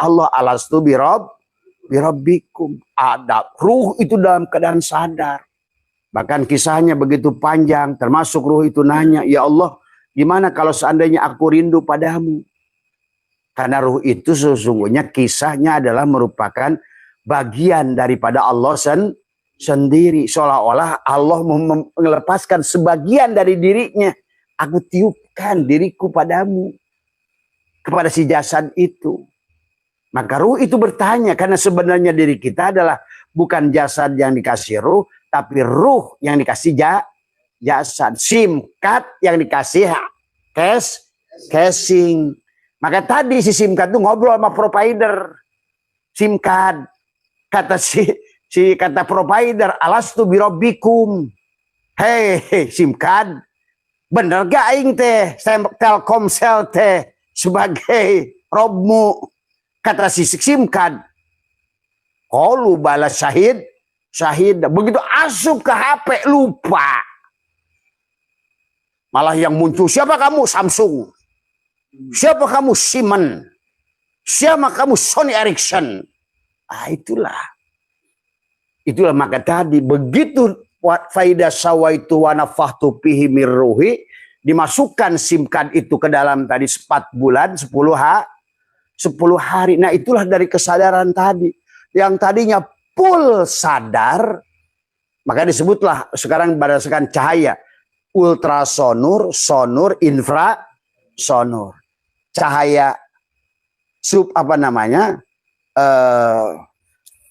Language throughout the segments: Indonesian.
Allah, alastu birabbikum. Ada ruh itu dalam keadaan sadar. Bahkan kisahnya begitu panjang, termasuk ruh itu nanya, ya Allah, gimana kalau seandainya aku rindu padamu? Karena ruh itu sesungguhnya kisahnya adalah merupakan bagian daripada Allah sendiri. Seolah-olah Allah melepaskan sebagian dari dirinya. Aku tiupkan diriku padamu. Kepada si jasad itu. Maka ruh itu bertanya, karena sebenarnya diri kita adalah bukan jasad yang dikasih ruh, tapi ruh yang dikasih jasad. SIM card yang dikasih casing. Maka tadi si SIM card itu ngobrol sama provider SIM card. Kata kata provider, alastu birabbikum. Hei SIM card, bener gak aing teh Telkomsel teh sebagai robmu? Kata si SIM card, qalu bala syahid. Begitu asup ke HP lupa. Malah yang muncul, siapa kamu? Samsung. Siapa kamu? Siemens. Siapa kamu? Sony Ericsson. Itulah maka tadi begitu faida sawaitu wa nafahtu fihi mir ruhi, dimasukkan SIM card itu ke dalam tadi 4 bulan 10 hari. Nah, itulah dari kesadaran tadi. Yang tadinya full sadar, maka disebutlah sekarang berdasarkan cahaya ultrasonur, sonur, infrasonur. Cahaya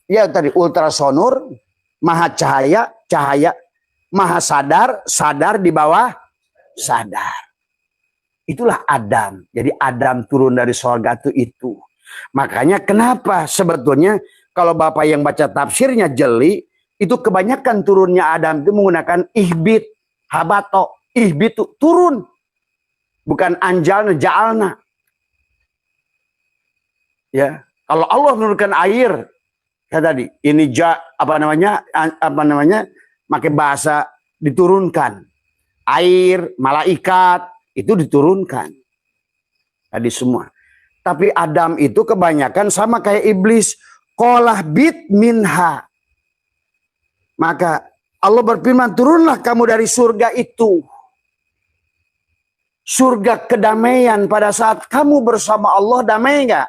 ya tadi ultrasonur, maha cahaya, maha sadar di bawah sadar. Itulah Adam. Jadi Adam turun dari surga itu. Makanya kenapa sebetulnya kalau Bapak yang baca tafsirnya jeli, itu kebanyakan turunnya Adam itu menggunakan ihbit, habato. Ihbit itu turun. Bukan anjalna, ja'alna. Ya, kalau Allah menurunkan air, ya tadi ini pakai bahasa diturunkan. Air, malaikat itu diturunkan. Tadi semua. Tapi Adam itu kebanyakan sama kayak iblis. Qolah bit minha. Maka Allah berfirman, turunlah kamu dari surga itu. Surga kedamaian. Pada saat kamu bersama Allah, damai nggak?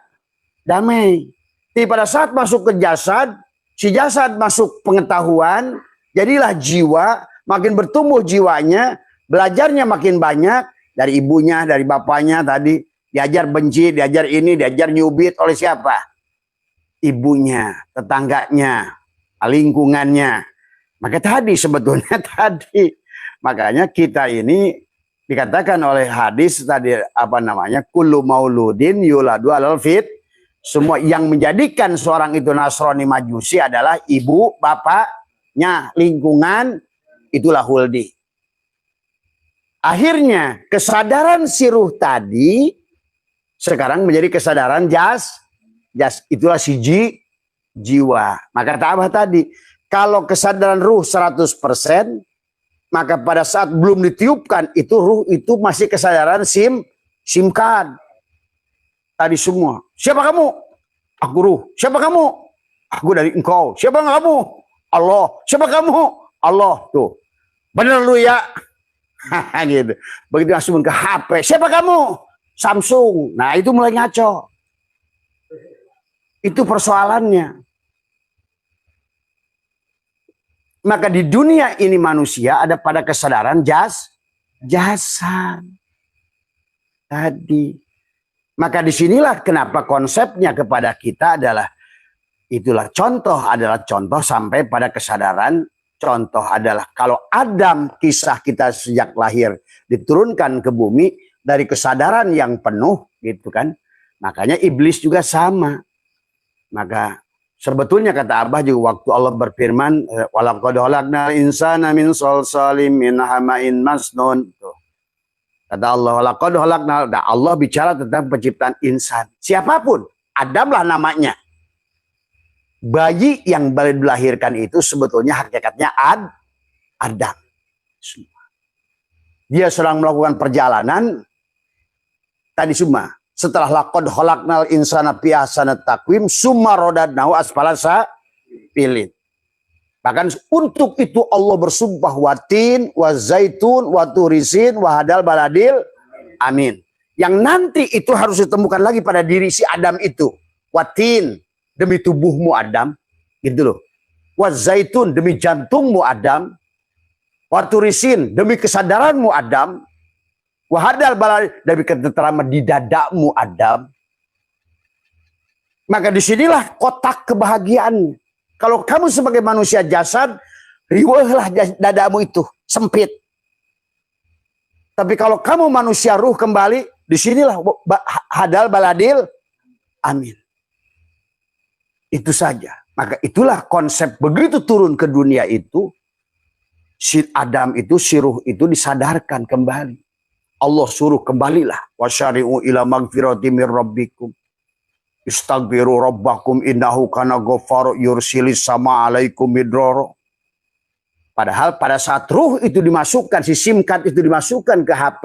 Damai. Tapi pada saat masuk ke jasad, si jasad masuk pengetahuan, jadilah jiwa, makin bertumbuh jiwanya, belajarnya makin banyak, dari ibunya, dari bapaknya tadi, diajar benci, diajar ini, diajar nyubit oleh siapa? Ibunya, tetangganya, lingkungannya. Maka tadi sebetulnya makanya kita ini dikatakan oleh hadis tadi kullu mauludin yuladu alal fit. Semua yang menjadikan seorang itu Nasrani Majusi adalah ibu, bapaknya, lingkungan, itulah huldi. Akhirnya kesadaran siruh tadi sekarang menjadi kesadaran itulah si jiwa. Maka kata Abah tadi, kalau kesadaran ruh 100%, maka pada saat belum ditiupkan itu ruh itu masih kesadaran SIM card. Tadi semua. Siapa kamu? Aku ruh. Siapa kamu? Aku dari engkau. Siapa kamu? Allah. Siapa kamu? Allah. Tuh. Bener lu ya. Gitu. Begitu langsung ke HP. Siapa kamu? Samsung. Nah, itu mulai ngaco. Itu persoalannya. Maka di dunia ini manusia ada pada kesadaran jasad. Tadi. Maka disinilah kenapa konsepnya kepada kita adalah contoh sampai pada kesadaran. Contoh adalah kalau Adam, kisah kita sejak lahir diturunkan ke bumi dari kesadaran yang penuh gitu kan. Makanya iblis juga sama. Maka sebetulnya kata Abah juga waktu Allah berfirman walaqad khalaqnal insana min shalshalim min hama'in masnun. Kata Allah walaqad khalaqnal, Allah bicara tentang penciptaan insan. Siapapun, Adamlah namanya. Bayi yang dilahirkan itu sebetulnya hakikatnya Adam. Dia sedang melakukan perjalanan tadi semua. Setelah laqad khalaqnal insana fi ahsanit taqwim summa radadnahu asfala safilin. Bahkan untuk itu Allah bersumpah watin, wa zaitun, wa turisin, wa hadal baladil. Amin. Yang nanti itu harus ditemukan lagi pada diri si Adam itu. Watin, demi tubuhmu Adam. Gitu loh. Wa zaitun, demi jantungmu Adam. Wa turisin, demi kesadaranmu Adam. Wa hadal baladil, demi ketenteraman di dadamu Adam. Maka disinilah kotak kebahagiaan. Kalau kamu sebagai manusia jasad, riwahlah dadamu itu, sempit. Tapi kalau kamu manusia ruh kembali, disinilah hadal baladil, amin. Itu saja. Maka itulah konsep begitu turun ke dunia itu, si Adam itu, si ruh itu disadarkan kembali. Allah suruh kembalilah. Wasyari'u ila magfirati mir rabbikum. Istaghfiru rabbakum innahu kana ghaffar yursilis sama alaikum midroro. Padahal pada saat ruh itu dimasukkan, si SIM card itu dimasukkan ke HP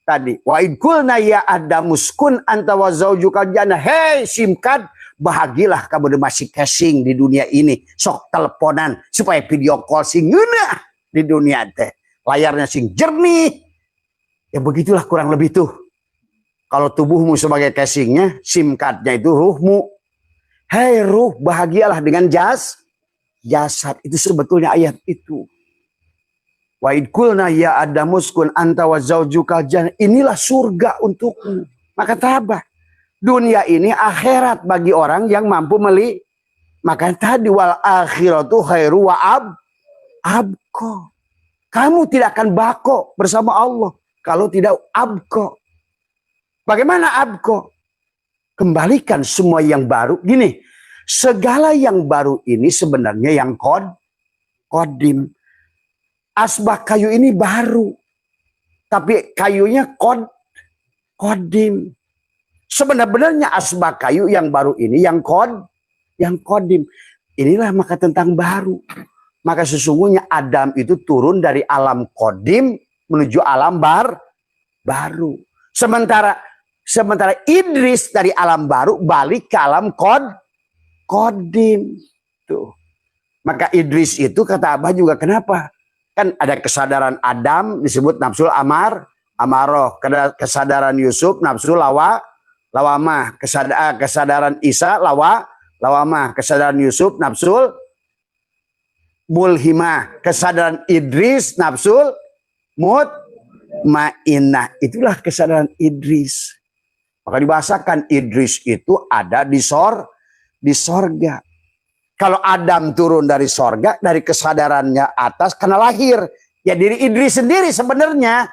tadi. Wa id qulna ya adamuskun anta wa zaujukal jannah. Hei SIM card, bahagilah kamu masih casing di dunia ini. Sok teleponan supaya video call sing ngeunah di dunia teh. Layarnya sing jernih. Ya begitulah kurang lebih tuh. Kalau tubuhmu sebagai casingnya, SIM cardnya itu ruhmu. Hei ruh, bahagialah dengan jasad. Itu sebetulnya ayat itu. Wa id qulna ya adamuskun anta wa zaujukal jannah. Inilah surga untukmu. Maka tabah. Dunia ini akhirat bagi orang yang mampu Maka tadi wal akhiratu khairu wa abqa. Kamu tidak akan bako bersama Allah kalau tidak abqa. Bagaimana abqa? Kembalikan semua yang baru. Gini, segala yang baru ini sebenarnya yang kodim. Asbak kayu ini baru. Tapi kayunya kodim. Sebenarnya asbak kayu yang baru ini yang kodim. Inilah maka tentang baru. Maka sesungguhnya Adam itu turun dari alam kodim menuju alam baru. Sementara Idris dari alam baru balik ke alam kodim. Tuh. Maka Idris itu kata Abah juga kenapa? Kan ada kesadaran Adam disebut nafsul amaroh. Kesadaran Yusuf nafsul lawamah. Kesadaran Isa lawamah. Kesadaran Yusuf nafsul mulhimah. Kesadaran Idris nafsul mutmainnah. Itulah kesadaran Idris. Maka dibahasakan Idris itu ada di sorga. Kalau Adam turun dari sorga, dari kesadarannya atas, karena lahir. Ya diri Idris sendiri sebenarnya.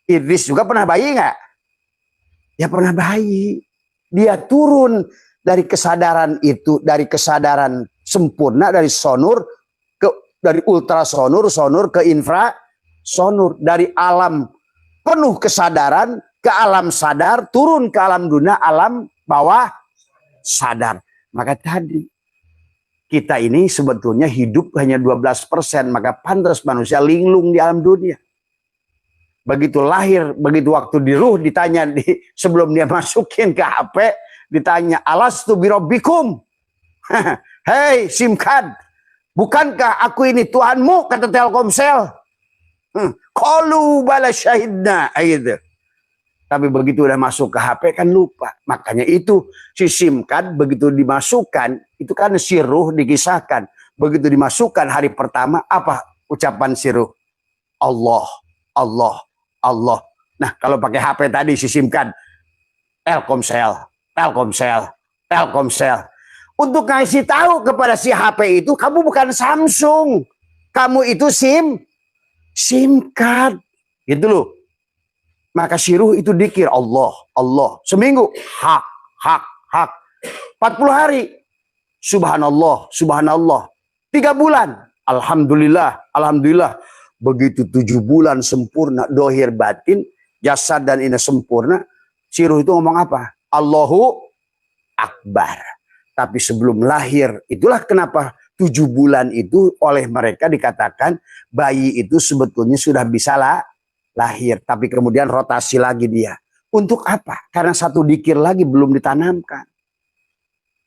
Idris juga pernah bayi nggak? Ya pernah bayi. Dia turun dari kesadaran itu, dari kesadaran sempurna, dari sonur, dari ultrasonur, sonur ke infrasonur. Dari alam penuh kesadaran, ke alam sadar, turun ke alam dunia, alam bawah sadar. Maka tadi kita ini sebetulnya hidup hanya 12%, maka pantas manusia linglung di alam dunia. Begitu lahir, begitu waktu di ruh ditanya sebelum dia masukin ke HP, ditanya alastu birabbikum. Hei SIM card, bukankah aku ini Tuhanmu, kata Telkomsel. Qalu bala syahidna, gitu. Tapi begitu udah masuk ke HP kan lupa. Makanya itu si SIM card begitu dimasukkan, itu kan si ruh dikisahkan. Begitu dimasukkan hari pertama, apa ucapan si ruh? Allah, Allah, Allah. Nah kalau pakai HP tadi si SIM card, Telkomsel, Telkomsel, Telkomsel. Untuk ngasih tahu kepada si HP itu, kamu bukan Samsung. Kamu itu SIM card. Gitu loh. Maka si ruh itu dikir Allah, Allah. Seminggu, hak, hak, hak. 40 hari, subhanallah, subhanallah. 3 bulan, alhamdulillah, alhamdulillah. Begitu 7 bulan sempurna, dohir batin, jasad dan ini sempurna. Si ruh itu ngomong apa? Allahu Akbar. Tapi sebelum lahir, itulah kenapa 7 bulan itu oleh mereka dikatakan bayi itu sebetulnya sudah bisa lahir, tapi kemudian rotasi lagi dia. Untuk apa? Karena satu dikir lagi belum ditanamkan.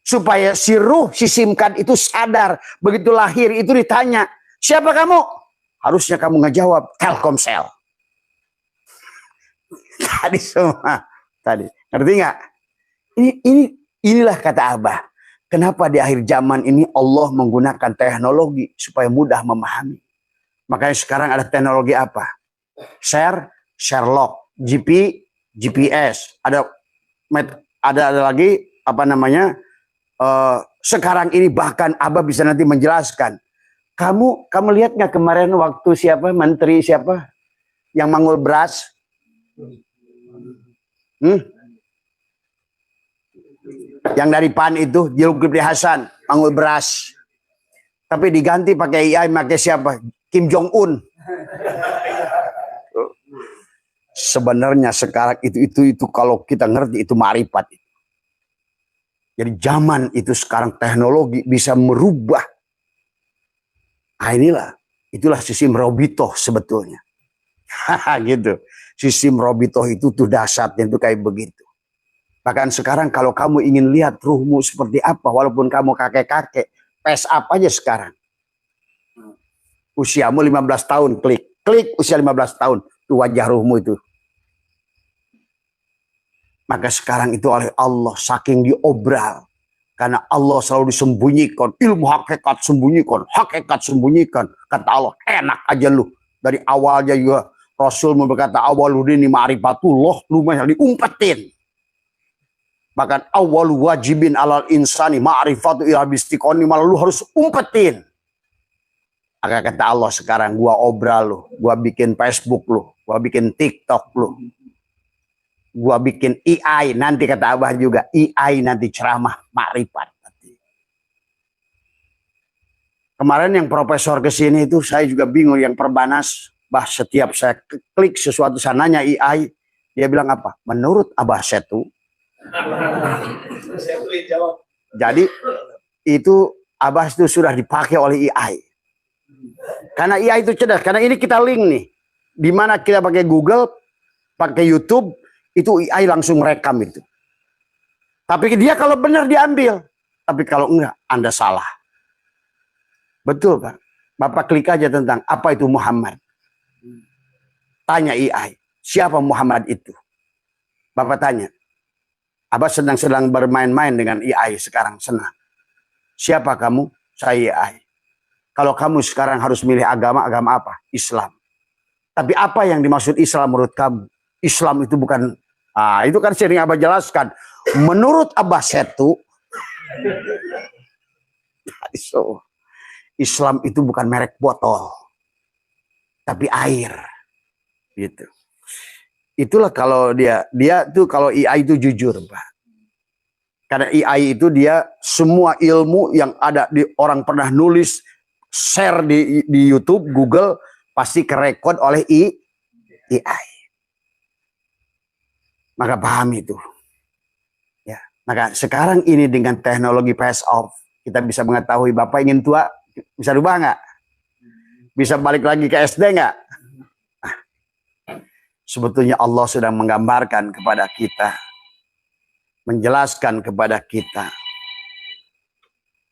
Supaya si ruh, si simkan itu sadar. Begitu lahir itu ditanya, siapa kamu? Harusnya kamu ngejawab, Telkomsel. Tadi semua. Tadi. Ngerti nggak? Inilah kata Abah. Kenapa di akhir zaman ini Allah menggunakan teknologi supaya mudah memahami. Makanya sekarang ada teknologi apa? Sherlock, GPS, ada lagi apa namanya? Sekarang ini bahkan Abah bisa nanti menjelaskan. Kamu lihat nggak kemarin waktu siapa menteri siapa yang mangul beras? Yang dari PAN itu Zulkifli Hasan mangul beras. Tapi diganti pakai AI, pakai siapa? Kim Jong Un. Sebenarnya sekarang itu kalau kita ngerti itu ma'rifat. Jadi zaman itu sekarang teknologi bisa merubah. Nah itulah sistem Robitoh sebetulnya. Gitu. Sistem Robitoh itu tuh dasarnya itu kayak begitu. Bahkan sekarang kalau kamu ingin lihat ruhmu seperti apa, walaupun kamu kakek-kakek, face up aja sekarang. Usiamu 15 tahun, klik usia 15 tahun, itu wajah ruhmu itu. Maka sekarang itu oleh Allah saking diobral. Karena Allah selalu disembunyikan, ilmu hakikat sembunyikan. Kata Allah, enak aja lu. Dari awalnya juga Rasul berkata, awaludini ma'rifatullah, lu mah diumpetin. Bahkan awal wajibin alal insani ma'rifatu ila bistiqoni, malah lu harus umpetin. Maka kata Allah sekarang gua obral lu, gua bikin Facebook lu, gua bikin TikTok lu, gua bikin AI, nanti kata Abah juga AI nanti ceramah makrifat. Kemarin yang profesor kesini itu saya juga bingung, yang Perbanas, bah setiap saya klik sesuatu sananya AI, dia bilang apa? Menurut Abah Setu. Jadi itu Abah itu sudah dipakai oleh AI. Karena AI itu cerdas. Karena ini kita link nih. Dimana kita pakai Google, pakai YouTube, itu AI langsung merekam itu. Tapi dia kalau benar diambil. Tapi kalau enggak, Anda salah. Betul Pak. Bapak klik aja tentang apa itu Muhammad. Tanya AI. Siapa Muhammad itu? Bapak tanya. Abah sedang bermain-main dengan AI sekarang, senang. Siapa kamu? Saya AI. Kalau kamu sekarang harus milih agama apa? Islam. Tapi apa yang dimaksud Islam menurut kamu? Islam itu bukan, itu kan sering Abah jelaskan. Menurut Abah Setu, Islam itu bukan merek botol, tapi air. Gitu. Itulah kalau dia tuh kalau AI itu jujur, Pak. Karena AI itu dia semua ilmu yang ada di orang pernah nulis, share di YouTube, Google, pasti kerekod oleh AI. Maka paham itu. Ya, maka sekarang ini dengan teknologi face off, kita bisa mengetahui Bapak ingin tua, bisa rubah nggak? Bisa balik lagi ke SD nggak? Sebetulnya Allah sedang menggambarkan kepada kita, menjelaskan kepada kita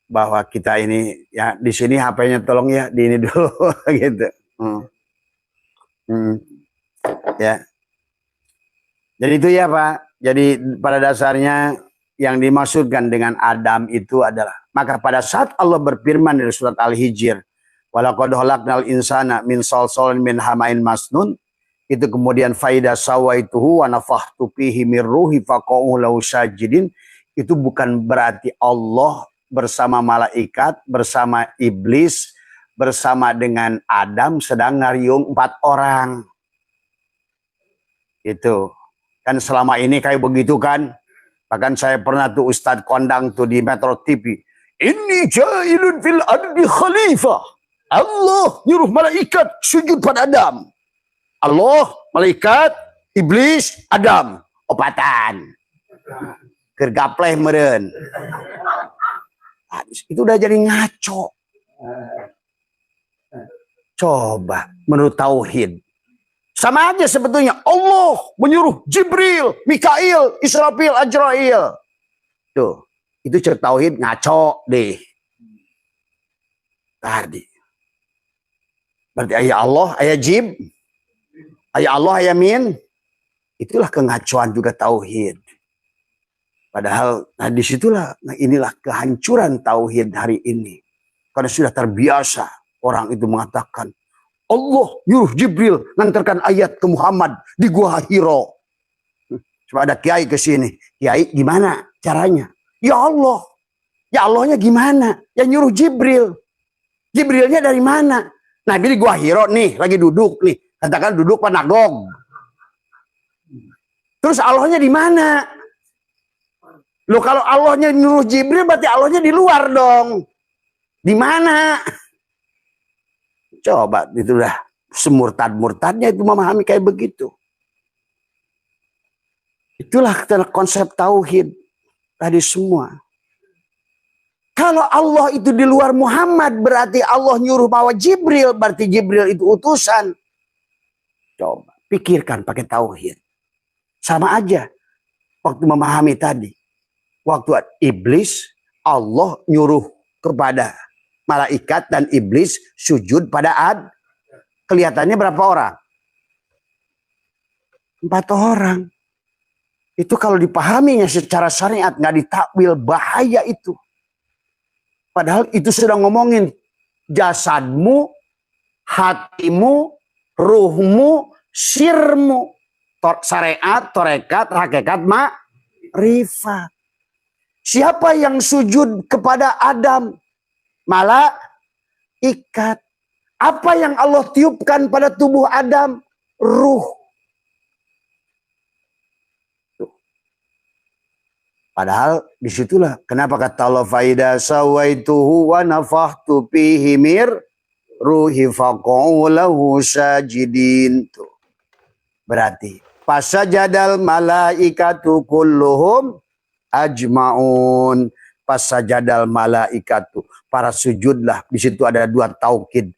bahwa kita ini ya di sini HP-nya tolong ya di ini dulu gitu. Ya. Jadi itu ya Pak. Jadi pada dasarnya yang dimaksudkan dengan Adam itu adalah, maka pada saat Allah berfirman dari surat Al-Hijr, walaqad khalaqnal insana min salsalin min hamain masnun, itu kemudian faida sawaituhu wa nafakhtu fihi mir ruhi faqa'u lahu sajidin, itu bukan berarti Allah bersama malaikat, bersama iblis, bersama dengan Adam sedang ngariung 4 orang. Itu kan selama ini kayak begitu kan. Bahkan saya pernah tuh Ustadz kondang tuh di Metro TV, ini ja'ilun fil ardi khalifah, Allah nyuruh malaikat sujud pada Adam. Allah, malaikat, iblis, Adam, opatan. Gergapleh meren. Itu udah jadi ngaco. Coba menurut tauhid. Sama aja sebetulnya. Allah menyuruh Jibril, Mikail, Israfil, Ajrail. Tuh, itu cerita tauhid ngaco deh. Tadi. Berarti ayat Allah, ayat Jib, ayat Allah, ayat Min. Itulah kengacuan juga tauhid. Padahal nah disitulah, nah inilah kehancuran tauhid hari ini. Karena sudah terbiasa orang itu mengatakan, Allah nyuruh Jibril ngantarkan ayat ke Muhammad di Gua Hiro. Coba ada kiai ke sini. Kiai gimana caranya? Ya Allah. Ya Allahnya gimana? Ya nyuruh Jibril. Jibrilnya dari mana? Nabi di Gua Hiro nih, lagi duduk nih. Katakan duduk panagog. Terus Allahnya di mana? Loh kalau Allahnya nyuruh Jibril berarti Allahnya di luar dong. Di mana? Coba itu dah semurtad-murtadnya itu memahami kayak begitu. Itulah konsep tauhid tadi semua. Kalau Allah itu di luar Muhammad berarti Allah nyuruh bawa Jibril, berarti Jibril itu utusan. Coba pikirkan pakai tauhid. Sama aja waktu memahami tadi. Waktu iblis, Allah nyuruh kepada malaikat dan iblis sujud pada Ad. Kelihatannya berapa orang? 4 orang. Itu kalau dipahaminya secara syariat, nggak ditakwil, bahaya itu. Padahal itu sedang ngomongin jasadmu, hatimu, ruhmu, sirmu. Syariat, torekat, hakikat, makrifat. Siapa yang sujud kepada Adam? Malaikat. Apa yang Allah tiupkan pada tubuh Adam? Ruh. Padahal disitulah kenapa kata Allah faida sawaituhu wa nafahtu fihi mir ruhi faqa'u lahu sajidin. Tuh. Berarti fasajadal malaikatu kulluhum ajmaun. Fasajadal malaikatu, para sujudlah. Di situ ada 2 taukid.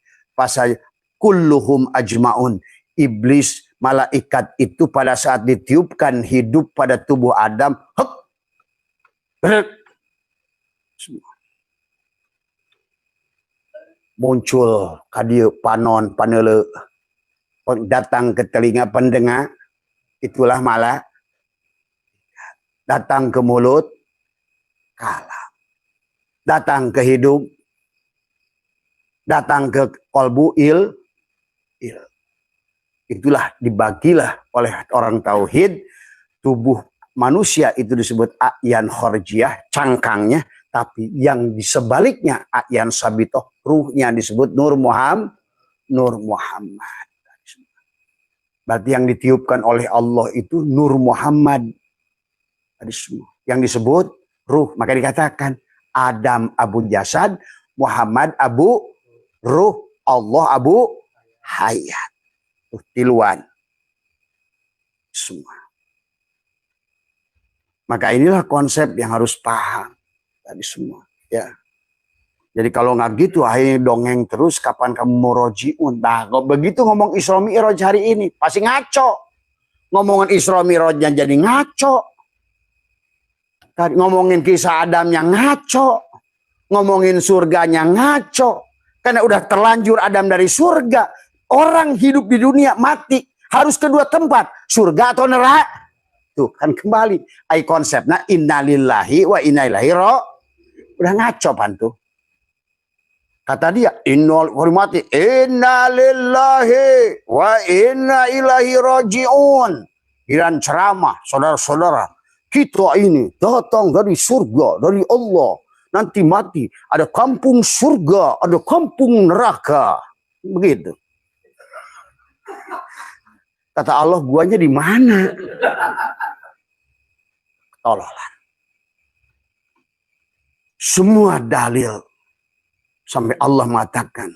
Kulluhum ajmaun. Iblis, malaikat itu pada saat ditiupkan hidup pada tubuh Adam, muncul kadieu panon panele datang ke telinga pendengar, itulah malaikat. Datang ke mulut, kalam. Datang ke hidup, datang ke kolbu, il. Itulah dibagilah oleh orang tauhid. Tubuh manusia itu disebut a'yan khorjiyah, cangkangnya. Tapi yang disebaliknya a'yan sabitoh, ruhnya disebut Nur Muhammad. Berarti yang ditiupkan oleh Allah itu Nur Muhammad. Yang disebut ruh. Maka dikatakan Adam abu jasad, Muhammad abu ruh, Allah abu hayat. Tiluan. Semua. Maka inilah konsep yang harus paham. Tadi semua. Ya. Jadi kalau nggak gitu, akhirnya dongeng terus, kapan kamu mau rojiun? Nah, kalau begitu ngomong Isra Mi'raj hari ini, pasti ngaco. Ngomongin Isra Mi'rajnya jadi ngaco. Ngomongin kisah Adam yang ngaco. Ngomongin surganya ngaco. Karena udah terlanjur Adam dari surga. Orang hidup di dunia mati. Harus kedua tempat. Surga atau neraka. Tuh kan kembali. Ay konsepnya innalillahi wa inna ilaihi raji'un. Udah ngaco pantu. Kata dia. Innalillahi wa inna ilaihi raji'un. Iran ceramah. Saudara-saudara. Kita ini datang dari surga, dari Allah. Nanti mati, ada kampung surga, ada kampung neraka. Begitu. Kata Allah, guanya di mana? Tololan. Semua dalil. Sampai Allah mengatakan.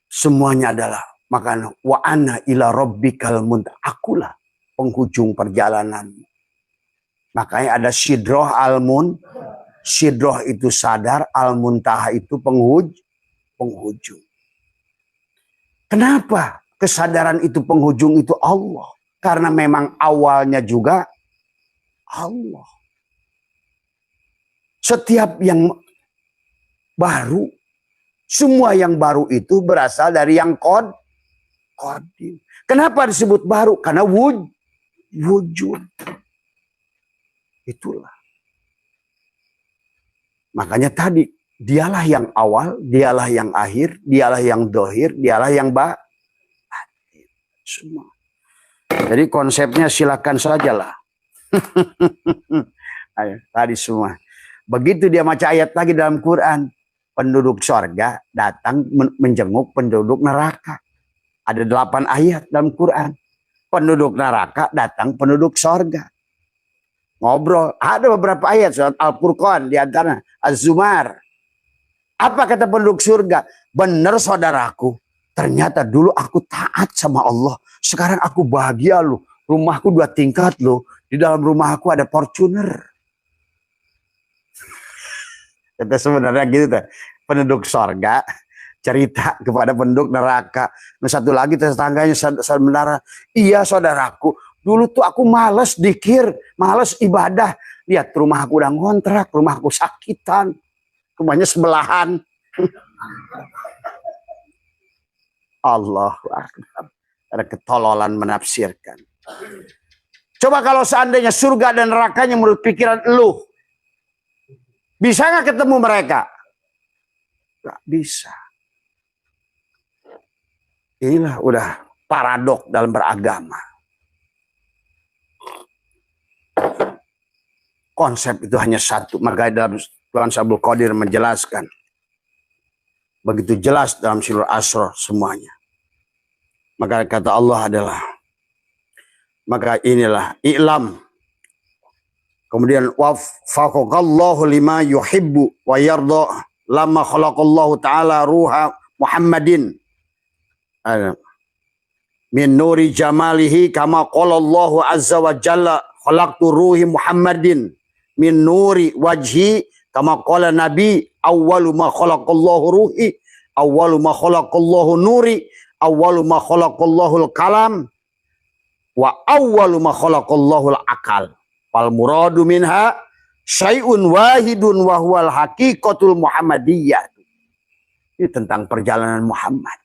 Semuanya adalah. Makanya, wa ana ila rabbikal muntaha. Akulah penghujung perjalanan. Makanya ada sidroh al-mun. Sidroh itu sadar, al-muntaha itu penghujung. Kenapa kesadaran itu penghujung itu Allah. Karena memang awalnya juga Allah. Setiap yang baru, semua yang baru itu berasal dari yang qadim. Kenapa disebut baru? Karena wujud. Itulah. Makanya tadi, dialah yang awal, dialah yang akhir, dialah yang dohir, dialah yang batin. Semua. Jadi konsepnya silakan sajalah. Ayo, tadi semua. Begitu dia baca ayat lagi dalam Quran. Penduduk sorga datang menjenguk penduduk neraka. Ada 8 ayat dalam Quran. Penduduk neraka datang penduduk sorga. Ngobrol. Ada beberapa ayat surat Al-Furqan di antara Az-Zumar. Apa kata penduduk surga? Benar saudaraku. Ternyata dulu aku taat sama Allah. Sekarang aku bahagia loh. Rumahku 2 tingkat loh. Di dalam rumah aku ada Fortuner. Kata sebenarnya gitu tuh. Penduduk sorga cerita kepada penduduk neraka. Nah, satu lagi tetangganya saudara. Iya saudaraku. Dulu tuh aku males dikir. Males ibadah. Lihat rumah aku udah ngontrak. Rumah aku sakitan. Rumahnya sebelahan. Allahu Akbar. Ada ketololan menafsirkan. Coba kalau seandainya surga dan nerakanya menurut pikiran lu. Bisa nggak ketemu mereka? Nggak bisa. Inilah udah paradok dalam beragama. Konsep itu hanya satu. Maka dalam Tuhan Sabul Qadir menjelaskan. Begitu jelas dalam Surah Asr semuanya. Maka kata Allah adalah. Maka inilah i'lam. Kemudian wafaqallahu lima yuhibbu wa yarda lama khalaqallahu ta'ala ruha Muhammadin min nuri jamalihi kama qala Allahu azza wa jalla khalaqtu ruhi Muhammadin min nuri wajhi kama qala nabi awwalu ma khalaqallahu ruhi awwalu ma khalaqallahu nuri awwalu ma khalaqallahu al-kalam wa awwalu ma khalaqallahu al-aqal. Wal muradu minha syai'un wahidun wa huwal haqiqatul Muhammadiyah. Ini tentang perjalanan Muhammad.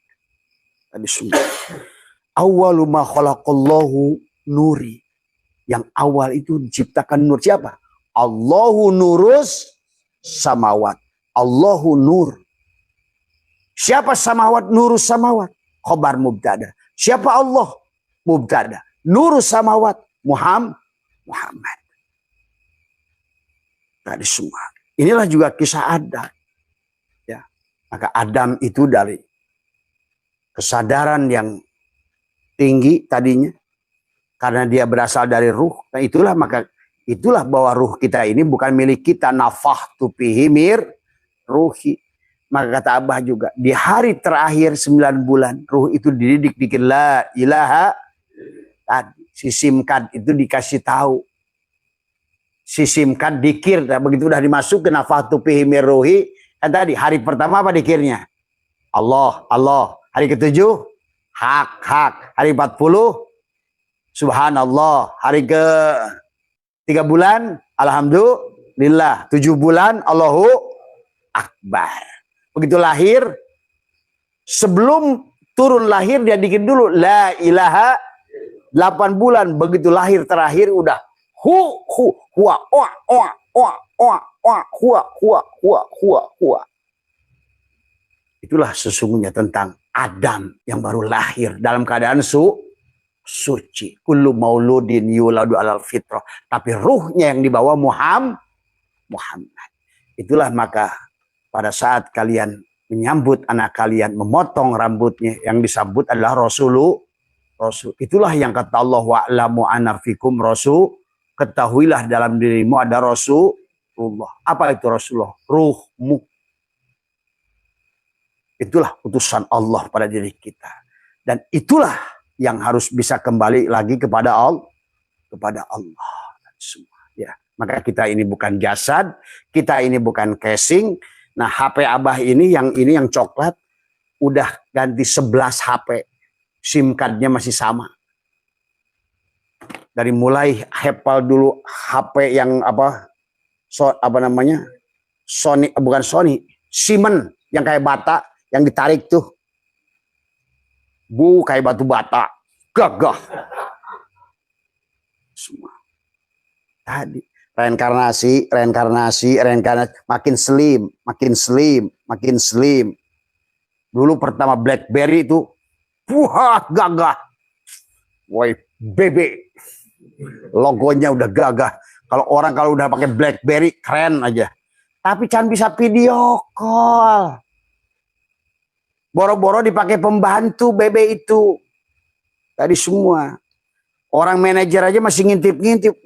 Tadi semua. Awwalu ma khalaqallahu nuri. Yang awal itu diciptakan nur siapa? Allahu nurus samawat. Allahu nur. Siapa samawat? Nurus samawat. Khobar mubtada. Siapa Allah? Mubtada. Nurus samawat. Muhammad. Tadi semua. Inilah juga kisah Adam. Ya. Maka Adam itu dari kesadaran yang tinggi tadinya. Karena dia berasal dari ruh. Nah itulah bahwa ruh kita ini bukan milik kita. Nafahtu fihi mir ruhi. Maka kata Abah juga. Di hari terakhir 9 bulan. Ruh itu dididik bikin la ilaha. Tadi. Si simkat itu dikasih tahu. Si simkat dikir, begitu udah dimasuk ke nafahtu fihi mir ruhi, kan tadi hari pertama apa dikirnya? Allah. Hari ke-7 hak. Hari 40 subhanallah. Hari ke-3 bulan alhamdulillah. 7 bulan Allahu akbar. Begitu lahir, sebelum turun lahir dia dikir dulu la ilaha. 8 bulan begitu lahir terakhir udah huwa. Itulah sesungguhnya tentang Adam yang baru lahir dalam keadaan suci. Kullu mauludin yuladu alal fitrah. Tapi ruhnya yang dibawa Muhammad. Itulah maka pada saat kalian menyambut anak kalian, memotong rambutnya, yang disambut adalah Rasul. Itulah yang kata Allah wa'lamu anna fikum rasul. Ketahuilah dalam dirimu ada Rasulullah. Apa itu Rasulullah? Ruhmu. Itulah utusan Allah pada diri kita. Dan itulah yang harus bisa kembali lagi kepada Allah. Semua. Ya. Maka kita ini bukan jasad. Kita ini bukan casing. Nah HP Abah ini yang coklat. Udah ganti 11 HP. SIM cardnya masih sama. Dari mulai hafal dulu HP yang apa namanya? Sony, bukan Sony, Siemens yang kayak bata yang ditarik tuh. Kayak batu bata. Gagah. Semua. Tadi reinkarnasi, makin slim. Dulu pertama BlackBerry itu wah gagah. Woi, BB. Logonya udah gagah. Kalau udah pakai BlackBerry keren aja. Tapi kan bisa video call. Boro-boro dipakai pembantu BB itu. Tadi semua. Orang manajer aja masih ngintip-ngintip.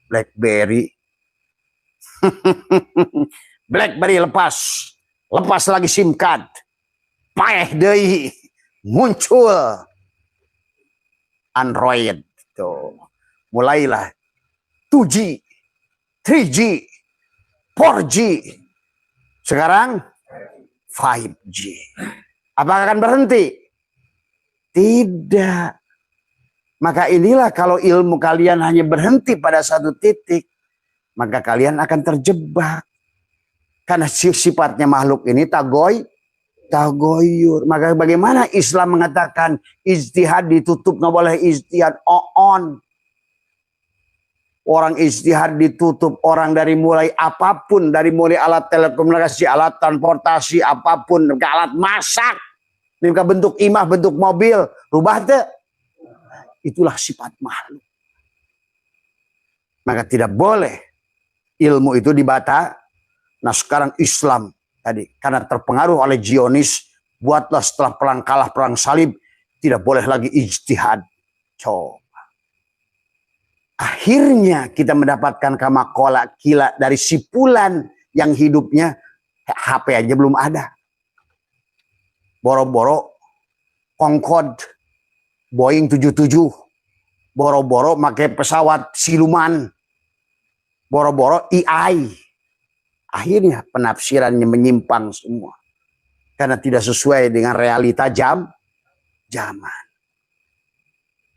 BlackBerry. BlackBerry lepas lagi SIM card. Paeh deui muncul Android tuh. Mulailah 2G, 3G, 4G. Sekarang 5G. Apakah akan berhenti? Tidak. Maka inilah kalau ilmu kalian hanya berhenti pada satu titik, maka kalian akan terjebak. Karena sifatnya makhluk ini tagoyur. Maka bagaimana Islam mengatakan ijtihad ditutup, nggak boleh ijtihad on. Orang ijtihad ditutup, orang dari mulai apapun, dari mulai alat telekomunikasi, alat transportasi, apapun, ke alat masak, ke bentuk imah, bentuk mobil, rubah deh. Itulah sifat makhluk. Maka tidak boleh ilmu itu dibata. Nah sekarang Islam tadi karena terpengaruh oleh Zionis, buatlah setelah kalah perang salib tidak boleh lagi ijtihad. Coba. Akhirnya kita mendapatkan kamakola kila dari sipulan yang hidupnya HP aja belum ada. Boro-boro Concorde, Boeing 77, boro-boro pakai pesawat siluman, boro-boro AI. Akhirnya penafsirannya menyimpang semua. Karena tidak sesuai dengan realita zaman.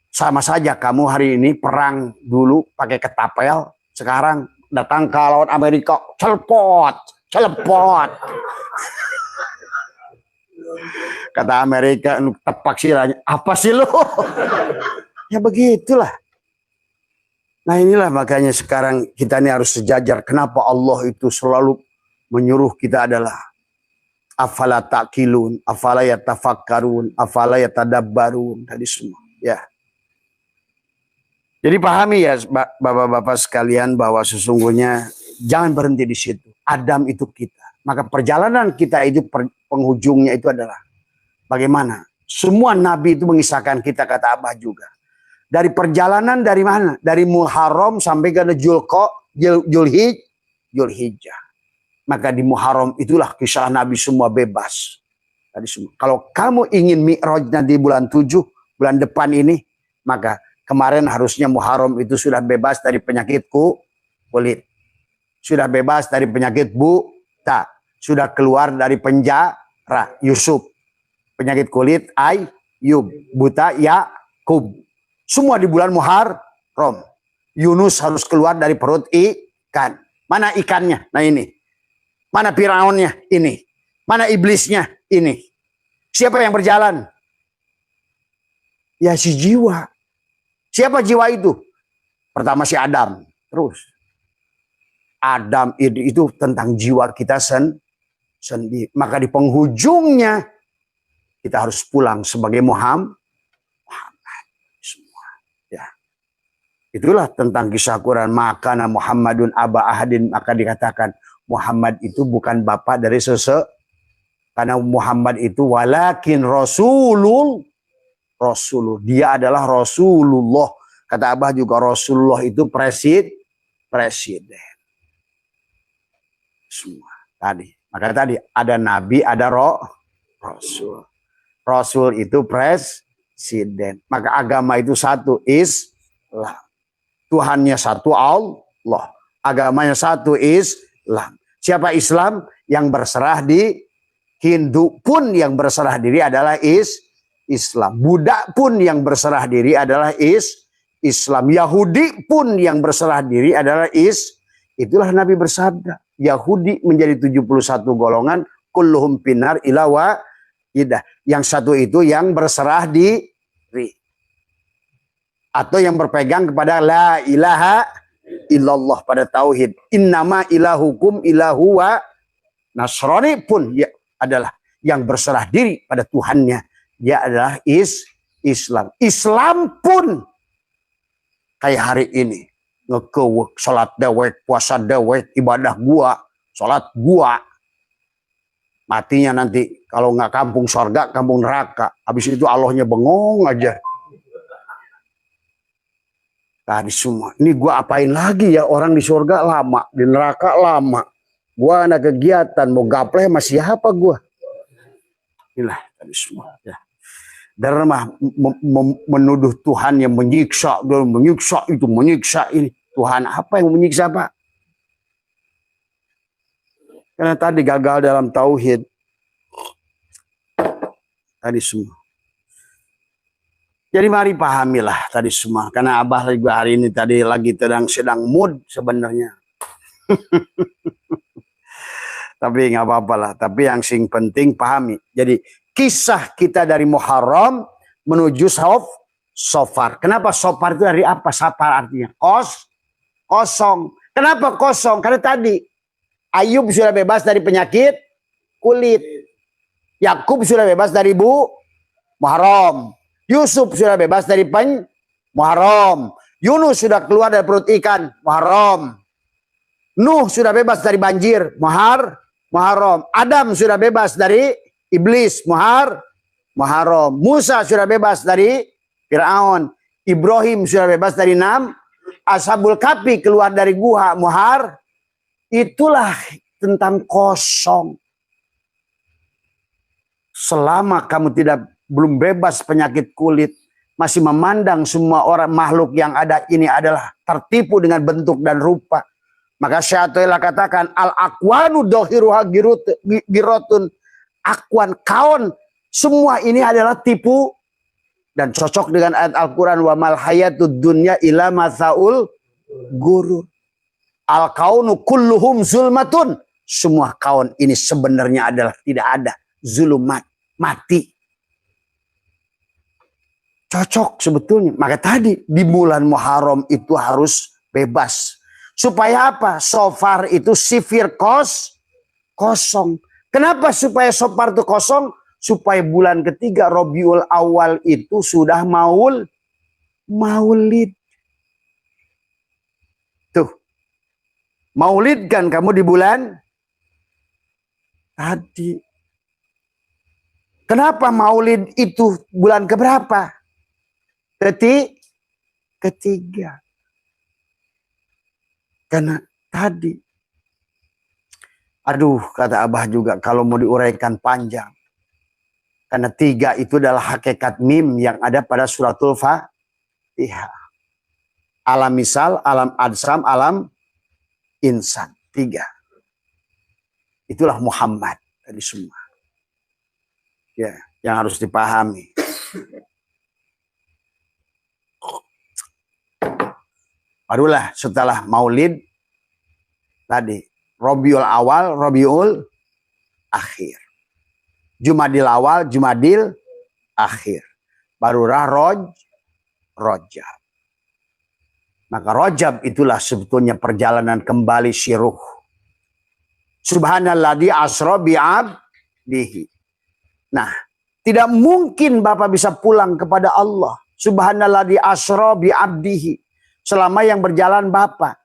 Sama saja kamu hari ini perang dulu pakai ketapel, sekarang datang ke lawan Amerika, celepot. Kata Amerika, tepak siranya, apa sih lo? Ya begitulah. Nah inilah makanya sekarang kita ini harus sejajar. Kenapa Allah itu selalu menyuruh kita adalah afala ta'qilun, afala yatafakkarun, afala yatadabbarun, tadi semua. Ya. Jadi pahami ya bapak-bapak sekalian bahwa sesungguhnya jangan berhenti di situ. Adam itu kita. Maka perjalanan kita itu penghujungnya itu adalah bagaimana? Semua nabi itu mengisahkan kita, kata Abah juga. Dari perjalanan dari mana? Dari Muharram sampai ke Zulhijjah. Maka di Muharram itulah kisah Nabi semua bebas. Tadi semua. Kalau kamu ingin mi'rajnya di bulan 7, bulan depan ini, maka kemarin harusnya Muharram itu sudah bebas dari penyakit kulit. Sudah bebas dari penyakit buta. Sudah keluar dari penjara Yusuf. Penyakit kulit Ayub. Buta Yakub. Semua di bulan Muharram. Yunus harus keluar dari perut ikan. Mana ikannya? Nah ini. Mana Firaunnya? Ini. Mana iblisnya? Ini. Siapa yang berjalan? Ya si jiwa. Siapa jiwa itu? Pertama si Adam. Terus. Adam itu tentang jiwa kita sendiri. Maka di penghujungnya kita harus pulang sebagai Muhammad. Semua. Ya. Itulah tentang kisah Quran. Maka Muhammadun aba ahadin. Maka dikatakan Muhammad itu bukan bapak dari karena Muhammad itu walakin Rasulullah. Dia adalah Rasulullah. Kata Abah juga Rasulullah itu presiden. Semua. Tadi. Maka tadi ada nabi, ada rasul. Rasul itu presiden. Maka agama itu satu, Islam. Tuhannya satu, Allah. Agamanya satu, Islam. Siapa Islam? Yang berserah di Hindu pun yang berserah diri adalah Islam. Islam. Budak pun yang berserah diri adalah Islam. Yahudi pun yang berserah diri adalah itulah Nabi bersabda. Yahudi menjadi 71 golongan. Kulluhum pinar ilawa idah. Yang satu itu yang berserah diri. Atau yang berpegang kepada la ilaha illallah pada tauhid. Innama ilahukum ilahu wa Nasrani pun ya adalah yang berserah diri pada Tuhannya. Dia adalah Islam. Islam pun kayak hari ini. Ngekewek, sholat dewek, puasa dewek, ibadah gua, sholat gua. Matinya nanti kalau nggak kampung sorga, kampung neraka. Habis itu Allahnya bengong aja. Tadi semua. Ini gua apain lagi ya, orang di surga lama, di neraka lama. Gua ada kegiatan, mau gapleh masih apa gua? Inilah tadi semua. Ya. Dan menuduh Tuhan yang menyiksa, dan menyiksa itu, menyiksa ini. Tuhan apa yang menyiksa Pak? Karena tadi gagal dalam tauhid. Tadi semua. Jadi mari pahamilah tadi semua. Karena Abah juga hari ini tadi lagi sedang mood sebenarnya. Tapi nggak apa-apa lah. Tapi yang sing penting pahami. Jadi kisah kita dari Muharram menuju Sofar. Kenapa Sofar itu dari apa? Safar artinya kosong. Kenapa kosong? Karena tadi Ayub sudah bebas dari penyakit kulit. Yakub sudah bebas dari Muharram. Yusuf sudah bebas dari Muharram. Yunus sudah keluar dari perut ikan. Muharram. Nuh sudah bebas dari banjir. Muharram. Adam sudah bebas dari iblis. Muharram. Musa sudah bebas dari Fir'aun. Ibrahim sudah bebas dari Ashabul Kahfi keluar dari gua. Itulah tentang kosong. Selama kamu belum bebas penyakit kulit, masih memandang semua orang makhluk yang ada ini adalah tertipu dengan bentuk dan rupa. Maka Syaikhullah katakan al-aqwanu dohiruha girotun. Akwan, kaon, semua ini adalah tipu dan cocok dengan ayat Al-Quran wa mal hayatud dunya ila masaul guru. Al-kaunu kulluhum zulmatun. Semua kaun ini sebenarnya adalah tidak ada. Zulumat, mati. Cocok sebetulnya. Maka tadi di bulan Muharram itu harus bebas. Supaya apa? Sofar itu sifir kosong. Kenapa supaya Sofar itu kosong? Supaya bulan ketiga Rabiul Awal itu sudah maulid. Tuh. Maulid kan kamu di bulan tadi. Kenapa maulid itu bulan keberapa? Ketiga. Karena tadi. Aduh, kata Abah juga kalau mau diuraikan panjang. Karena 3 itu adalah hakikat mim yang ada pada suratul Fatihah. Alam misal, alam adsam, alam insan. 3. Itulah Muhammad tadi semua. Ya, yang harus dipahami. Barulah setelah maulid tadi Rabiul Awal, Rabiul Akhir. Jumadil Awal, Jumadil Akhir. Barulah Rojab. Maka Rojab itulah sebetulnya perjalanan kembali si ruh. Subhanalladzi asra bi'abdihi. Nah, tidak mungkin Bapak bisa pulang kepada Allah. Subhanalladzi asra bi'abdihi. Selama yang berjalan Bapak.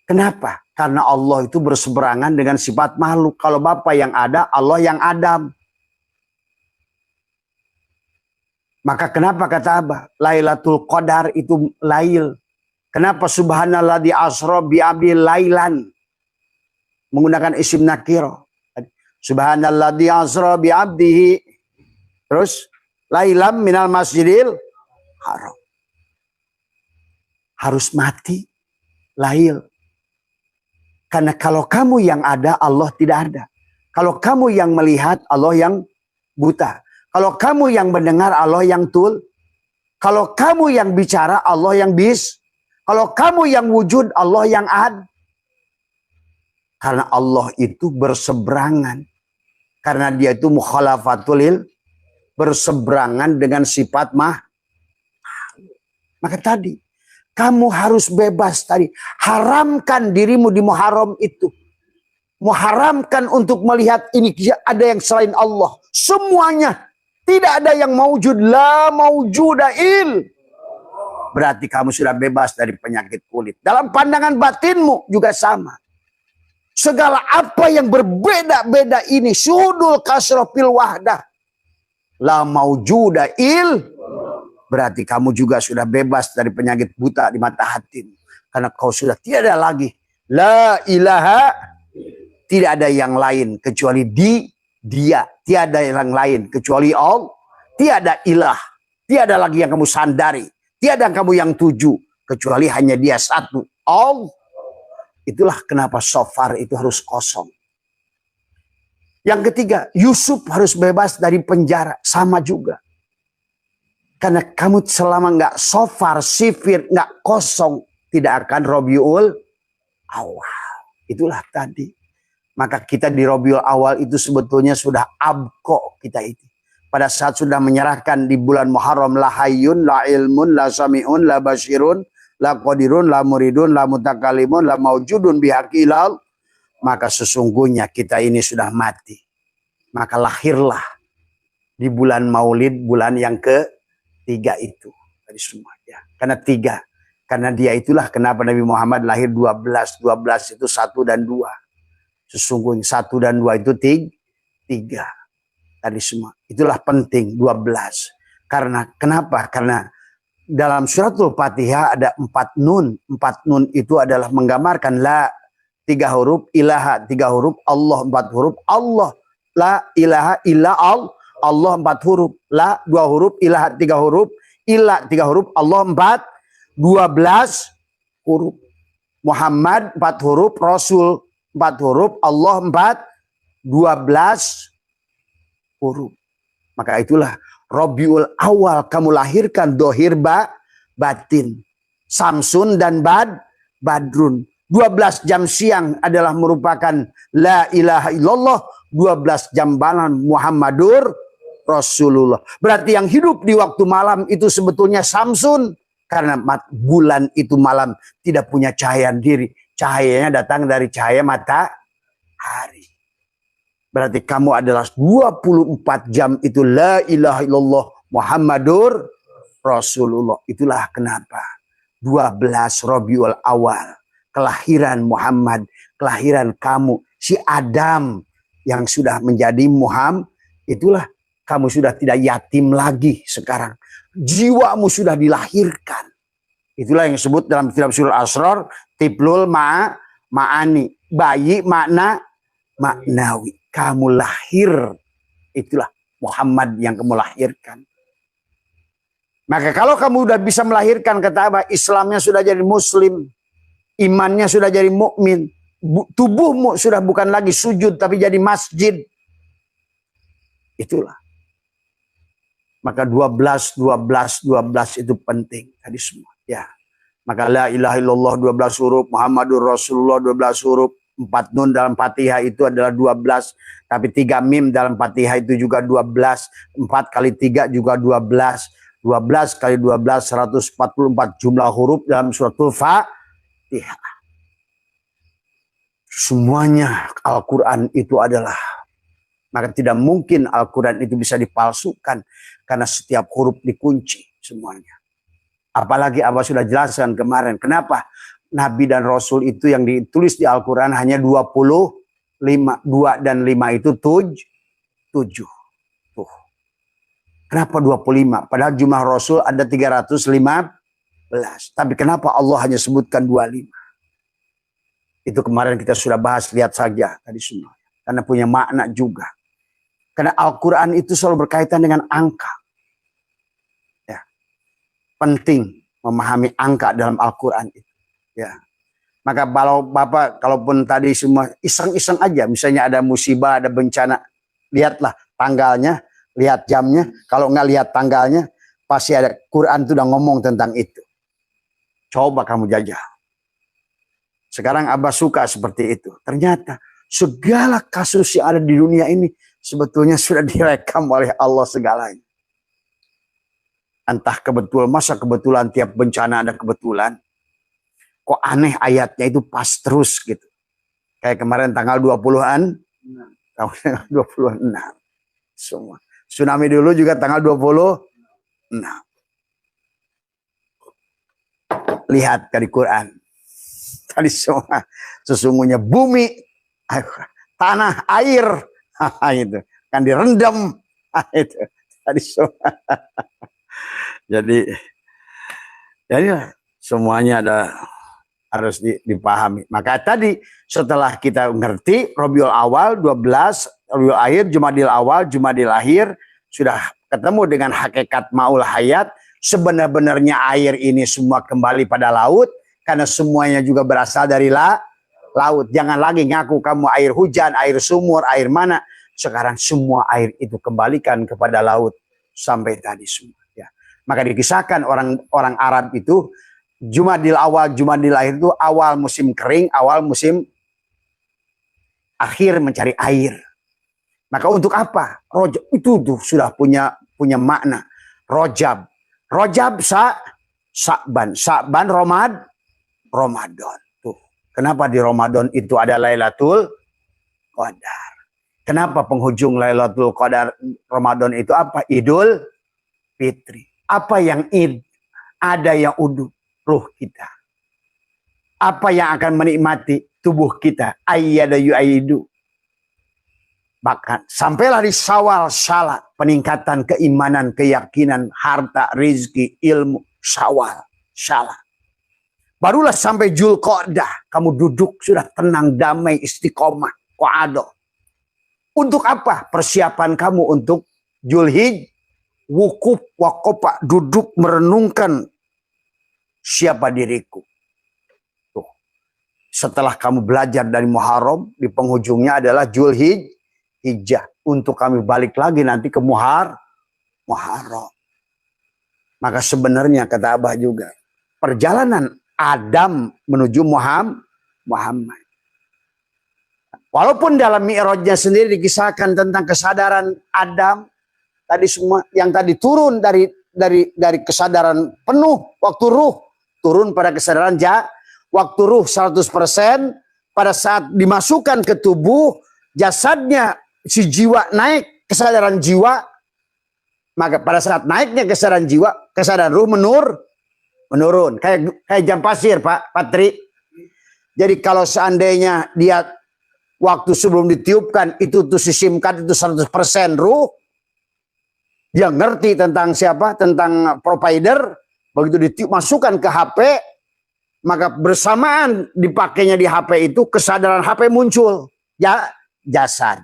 Kenapa? Karena Allah itu berseberangan dengan sifat makhluk. Kalau Bapak yang ada, Allah yang Adam. Maka kenapa kata Abah? Lailatul Qadar itu lail. Kenapa subhanalladzi asra bi'abdi lailan? Menggunakan isim nakiro. Subhanalladzi asra bi'abdihi. Terus lailam minal masjidil haram. Harus mati lail. Karena kalau kamu yang ada, Allah tidak ada. Kalau kamu yang melihat, Allah yang buta. Kalau kamu yang mendengar, Allah yang tul. Kalau kamu yang bicara, Allah yang bis. Kalau kamu yang wujud, Allah yang ad. Karena Allah itu berseberangan. Karena dia itu mukhalafatul, berseberangan dengan sifat Maka tadi, kamu harus bebas tadi. Haramkan dirimu di muharram itu. Mengharamkan untuk melihat ini ada yang selain Allah. Semuanya. Tidak ada yang maujud. La maujudail. Berarti kamu sudah bebas dari penyakit kulit. Dalam pandangan batinmu juga sama. Segala apa yang berbeda-beda ini. Syuhudul kasrofil wahdah. La maujudail. Berarti kamu juga sudah bebas dari penyakit buta di mata hatimu. Karena kau sudah tiada lagi. La ilaha. Tidak ada yang lain kecuali dia. Tiada yang lain kecuali Allah. Tiada ilah. Tiada lagi yang kamu sandari. Tiada kamu yang tuju. Kecuali hanya dia satu. Allah. Itulah kenapa shofar itu harus kosong. Yang ketiga, Yusuf harus bebas dari penjara. Sama juga. Karena kamu selama nggak shofar, sifir, nggak kosong. Tidak akan Rabiul Awal. Itulah tadi. Maka kita di Rabiul Awal itu sebetulnya sudah abko kita itu. Pada saat sudah menyerahkan di bulan Muharram, la hayyun, la ilmun, la sami'un, la basyirun, la qadirun, la muridun, la mutakalimun, la maujudun bihaqilal. Maka sesungguhnya kita ini sudah mati. Maka lahirlah di bulan Maulid, bulan yang ketiga itu. Dari semua ya. Karena tiga. Karena dia itulah kenapa Nabi Muhammad lahir 12. 12 itu 1 dan 2. Sesungguhnya 1 dan 2 itu 3. Tadi semua. Itulah penting 12. Karena kenapa? Karena dalam suratul Fatihah ada 4 nun. 4 nun itu adalah menggambarkan la 3 huruf, ilaha 3 huruf, Allah 4 huruf, Allah. La ilaha illa Allah 4 huruf. La 2 huruf, ilaha 3 huruf, illa 3 huruf, Allah 4, 12 huruf. Muhammad 4 huruf, Rasul 4 huruf, Allah 4, 12 huruf. Maka itulah Rabiul Awal kamu lahirkan dohir batin. Samsun dan Badrun. 12 jam siang adalah merupakan la ilaha illallah. 12 jam malam Muhammadur Rasulullah. Berarti yang hidup di waktu malam itu sebetulnya Samsun. Karena bulan itu malam tidak punya cahaya diri. Cahayanya datang dari cahaya matahari. Berarti kamu adalah 24 jam itu la ilaha illallah Muhammadur Rasulullah. Itulah kenapa 12 Rabiul Awal. Kelahiran Muhammad, kelahiran kamu. Si Adam yang sudah menjadi Muhammad. Itulah kamu sudah tidak yatim lagi sekarang. Jiwamu sudah dilahirkan. Itulah yang disebut dalam kitab Surah Asrar, tiplul ma'ani, bayi maknawi. Kamu lahir, itulah Muhammad yang kamu lahirkan. Maka kalau kamu udah bisa melahirkan, kata Abah, Islamnya sudah jadi muslim, imannya sudah jadi mukmin, tubuhmu sudah bukan lagi sujud tapi jadi masjid. Itulah. Maka 12 itu penting tadi semua. Ya. Maka la ilaha illallah 12 huruf, Muhammadur Rasulullah 12 huruf, 4 nun dalam Fatihah itu adalah 12, tapi 3 mim dalam Fatihah itu juga 12, 4 kali 3 juga 12, 12 kali 12 144 jumlah huruf dalam suratul Fatihah. Semuanya Al-Quran itu adalah, maka tidak mungkin Al-Quran itu bisa dipalsukan karena setiap huruf dikunci semuanya. Apalagi Abah sudah jelaskan kemarin. Kenapa? Nabi dan Rasul itu yang ditulis di Al-Quran hanya 25. 2 dan 5 itu 7. Tuh. Kenapa 25? Padahal jumlah Rasul ada 315. Tapi kenapa Allah hanya sebutkan 25? Itu kemarin kita sudah bahas, lihat saja tadi semua. Karena punya makna juga. Karena Al-Quran itu selalu berkaitan dengan angka. Penting memahami angka dalam Al-Quran itu. Ya. Maka kalau Bapak, kalaupun tadi semua iseng-iseng aja, misalnya ada musibah, ada bencana, lihatlah tanggalnya, Lihat jamnya, kalau nggak lihat tanggalnya, pasti ada Quran itu udah ngomong tentang itu. Coba kamu jajal. Sekarang Abah suka seperti itu. Ternyata segala kasus yang ada di dunia ini sebetulnya sudah direkam oleh Allah segalanya. Entah kebetulan, masa kebetulan tiap bencana ada kebetulan. Kok aneh ayatnya itu pas terus gitu. Kayak kemarin tanggal 20-an. Tahun 26. Semua. Tsunami dulu juga tanggal 26. Lihat dari Quran. Tadi semua. Sesungguhnya bumi, tanah, air. Itu. Kan direndam. Itu. Tadi semua. Jadi semuanya harus dipahami. Maka tadi setelah kita ngerti Rabiul Awal 12, Rabiul Akhir, Jumadil Awal, Jumadil Akhir, sudah ketemu dengan hakikat Maul Hayat, sebenar-benarnya air ini semua kembali pada laut, karena semuanya juga berasal dari laut. Jangan lagi ngaku kamu air hujan, air sumur, air mana. Sekarang semua air itu kembalikan kepada laut sampai tadi semua. Ya. Maka dikisahkan orang Arab itu, Jumadil Awal, Jumadil Akhir itu awal musim kering, awal musim akhir mencari air. Maka untuk apa? Rojab itu tuh sudah punya makna. Rojab Sa'ban, Ramadan. Tuh. Kenapa di Ramadan itu ada Lailatul Qadar? Kenapa penghujung Lailatul Qadar Ramadan itu apa? Idul Fitri. Apa yang id? Ada yang udu. Ruh kita. Apa yang akan menikmati tubuh kita? Ayyada yu'aidu. Bahkan sampailah di Syawal, Syala, peningkatan keimanan, keyakinan, harta, rizki, ilmu, Syawal, Syala. Barulah sampai Dzulqa'dah, kamu duduk sudah tenang, damai, istiqomah, qa'adah. Untuk apa? Persiapan kamu untuk Dzulhijjah, wukuf, wakopa, duduk merenungkan siapa diriku. Tuh. Setelah kamu belajar dari Muharram, di penghujungnya adalah Dzulhijjah. Untuk kami balik lagi nanti ke Muharram. Maka sebenarnya kata Abah juga, perjalanan Adam menuju Muhammad. Walaupun dalam Mi'rajnya sendiri dikisahkan tentang kesadaran Adam, tadi semua yang tadi turun dari kesadaran penuh waktu ruh, turun pada kesadaran waktu ruh 100%, pada saat dimasukkan ke tubuh, jasadnya si jiwa naik, kesadaran jiwa, maka pada saat naiknya kesadaran jiwa, kesadaran ruh menurun. Kayak jam pasir, Pak Patri. Jadi kalau seandainya dia waktu sebelum ditiupkan, itu tuh si SIM card itu 100% ruh, dia ngerti tentang siapa, tentang provider, begitu ditiup, masukkan ke HP, maka bersamaan dipakainya di HP itu, kesadaran HP muncul, jasad.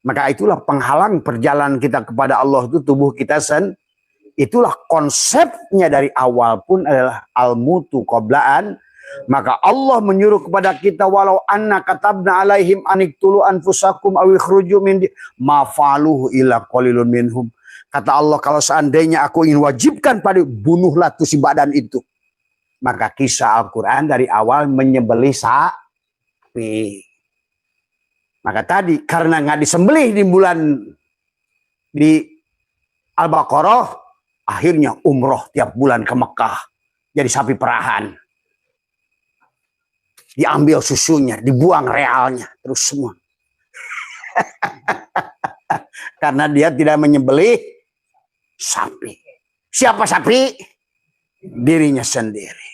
Maka itulah penghalang perjalanan kita kepada Allah itu tubuh kita itulah konsepnya dari awal pun adalah al-mutu qoblaan. Maka Allah menyuruh kepada kita, walau anna katabna alaihim aniktulu anfusakum awi khruju min ma faluhu illa qalilun minhum. Kata Allah, kalau seandainya aku ingin wajibkan pada bunuhlah tuh si badan itu. Maka kisah Al-Quran dari awal menyembelih sapi. Maka tadi karena nggak disembelih di Al-Baqarah, akhirnya umroh tiap bulan ke Mekah jadi sapi perahan. Diambil susunya, dibuang realnya, terus semua. Karena dia tidak menyembelih sapi. Siapa sapi? Dirinya sendiri.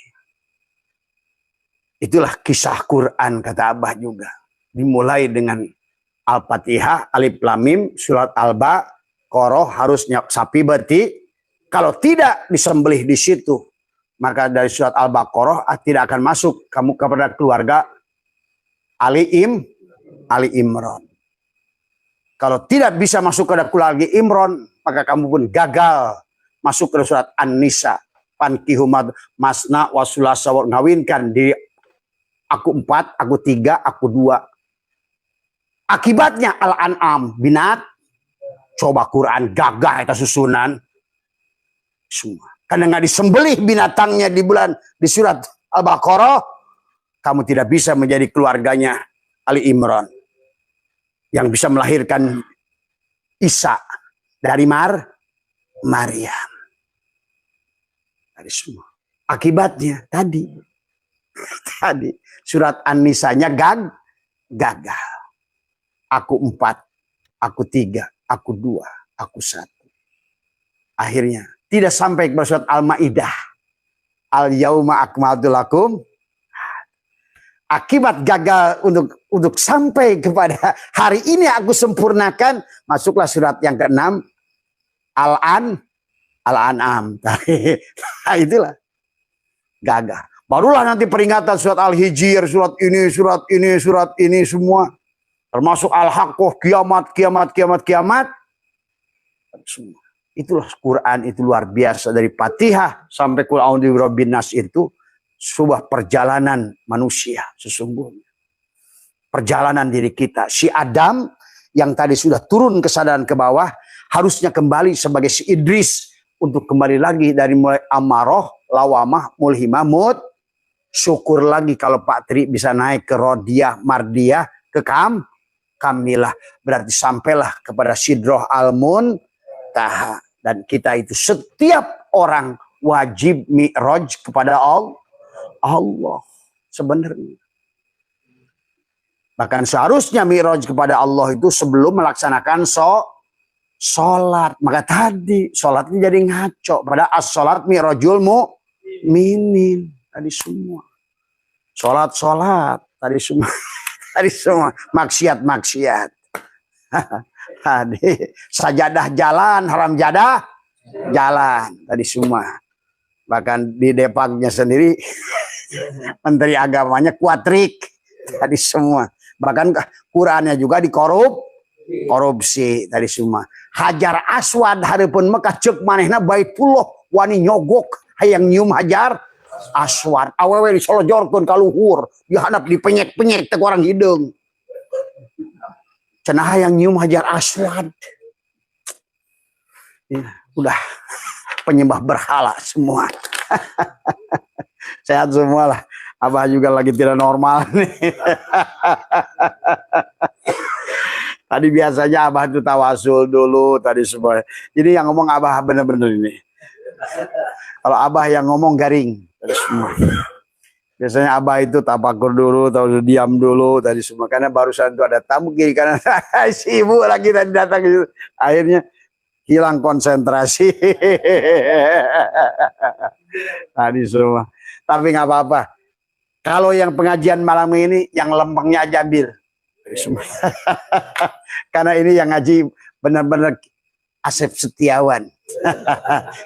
Itulah kisah Quran, kata Abah juga. Dimulai dengan Al-Fatihah, Alif Lam Mim, surat Al-Baqarah, harusnya sapi berarti. Kalau tidak disembelih di situ, maka dari surat Al-Baqarah tidak akan masuk kamu kepada keluarga Ali Imran. Kalau tidak bisa masuk ke keluarga Imran, maka kamu pun gagal masuk ke surat An-Nisa. Pankihumad masna wasulasa, ngawinkan di aku 4, aku 3, aku 2. Akibatnya Al-An'am, binat, Coba Quran gagah itu susunan. Semua. Karena nggak disembelih binatangnya di surat Al-Baqarah, kamu tidak bisa menjadi keluarganya Ali Imran yang bisa melahirkan Isa dari Maryam. Dari semua. Akibatnya tadi surat An-Nisanya gagal. Aku 4, aku 3, aku 2, aku 1. Akhirnya tidak sampai ke surat Al-Maidah. Al-yauma akmaltu lakum. Akibat gagal untuk sampai kepada hari ini aku sempurnakan, masuklah surat yang ke-6 Al-An'am. Nah, itulah gagal. Barulah nanti peringatan surat Al-Hijr, surat ini semua. Termasuk Al-Haqqah, kiamat. Semua. Itulah Quran, itu luar biasa. Dari Fatihah sampai Qul a'udzu birabbin nas itu sebuah perjalanan manusia sesungguhnya. Perjalanan diri kita. Si Adam yang tadi sudah turun kesadaran ke bawah, harusnya kembali sebagai si Idris untuk kembali lagi dari mulai amarah, lawamah, mulhimah, syukur lagi kalau Pak Tri bisa naik ke Rodiyah, Mardiyah, ke Kamilah. Berarti sampailah kepada Sidroh Al-Muntaha. Dan kita itu setiap orang wajib mi'raj kepada Allah. Sebenarnya. Bahkan seharusnya mi'raj kepada Allah itu sebelum melaksanakan sholat. Maka tadi sholatnya jadi ngaco. Pada as-sholat mi'rajul mu'minin. Tadi semua. Sholat. Tadi semua. Tadi semua. Maksiat. Tadi sajadah jalan, haram jadah jalan. Tadi semua. Bahkan di Depaknya sendiri Menteri Agamanya kuatrik. Tadi semua. Bahkan Qurannya juga korupsi. Tadi semua. Hajar Aswad haripun Mekah cek manehna Baitullah wani nyogok hayang nyium Hajar Aswad. Awewe disolojorkeun ka luhur, dihandap dipenyek-penyek teh orang hidung. Cenah hayang nyium Hajar Aswad. Ya, udah penyembah berhala semua. Sehat semua lah. Abah juga lagi tidak normal nih. Tadi biasanya Abah itu tawasul dulu tadi semua. Jadi yang ngomong Abah bener-bener ini. Kalau Abah yang ngomong garing tadi semua. Biasanya Abah itu tapakur dulu, tahu diam dulu tadi semua. Karena barusan itu ada tamu kiri kanan. Si ibu lagi tadi datang gitu. Akhirnya hilang konsentrasi. Tadi semua. Tapi nggak apa-apa. Kalau yang pengajian malam ini yang lempengnya aja ambil. Karena ini yang ngaji benar-benar Asep Setiawan.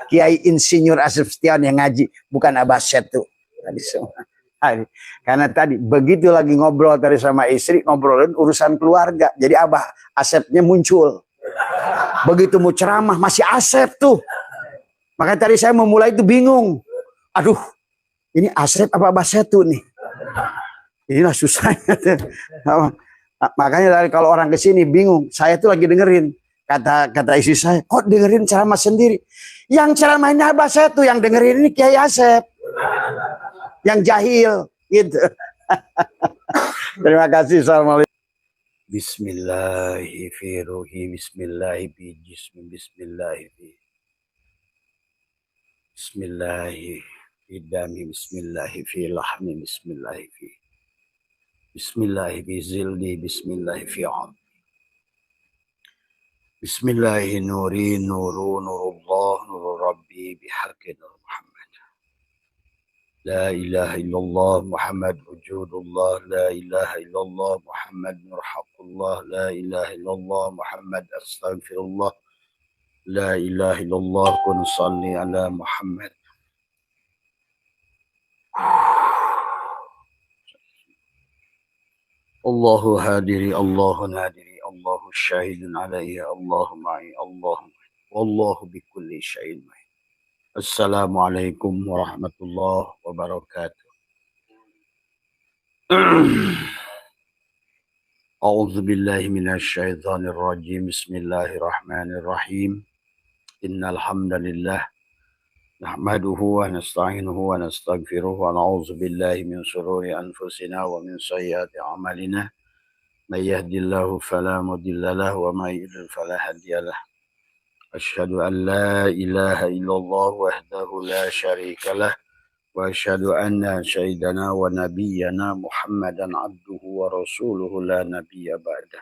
Kiai Insinyur Asep Setiawan yang ngaji, bukan Abah Setu. Tadi semua. Karena tadi begitu lagi ngobrol tadi sama istri, ngobrolin urusan keluarga. Jadi Abah Asepnya muncul. Begitu mau ceramah masih Asep tuh. Makanya tadi saya memulai itu bingung. Aduh, ini Asep apa Abah Setu nih? Inilah susahnya. Makanya dari kalau orang ke sini bingung. Saya tuh lagi dengerin. Kata istri saya, kok dengerin ceramah sendiri? Yang ceramahnya Abah Setu, yang dengerin ini Kiai Asep. Yang jahil gitu. Terima kasih. Assalamualaikum. Bismillahirrahmanirrahim. Bismillahirrahmanirrahim. Bismillahirrahmanirrahim. Bismillahirrahmanirrahim. Bismillahirrahmanirrahim. Bismillahirrahmanirrahim. Bismillahirrahmanirrahim. Nurullah nurur Rabbi bihaqqi nur Muhammad. La ilaha illallah Muhammad wujudullah. La ilaha illallah Muhammad nurhaqullah. La ilaha illallah Muhammad astaghfirullah. La ilaha illallah kun salli ala Muhammad. Allahu hadiri, Allahu nadiri, Allahu syahidun alaihi, Allahu ma'i, Allahu wallahu bikulli syai'in ma'i. Assalamualaikum warahmatullahi wabarakatuh. A'udzu billahi minasyaitonir rajim. Bismillahirrahmanirrahim. Innal hamdalillah nahmaduhu wa nasta'inuhu wa nastaghfiruh wa na'udzu billahi min shururi anfusina wa min sayyiati a'malina. May yahdihillahu fala mudilla lahu wa may yudlil fala hadiyalah. Asyhadu an la ilaha illallah wahdahu la syarikalah wa asyhadu anna sayyidana wa nabiyyana Muhammadan abduhu wa rasuluhu la nabiyya ba'dah.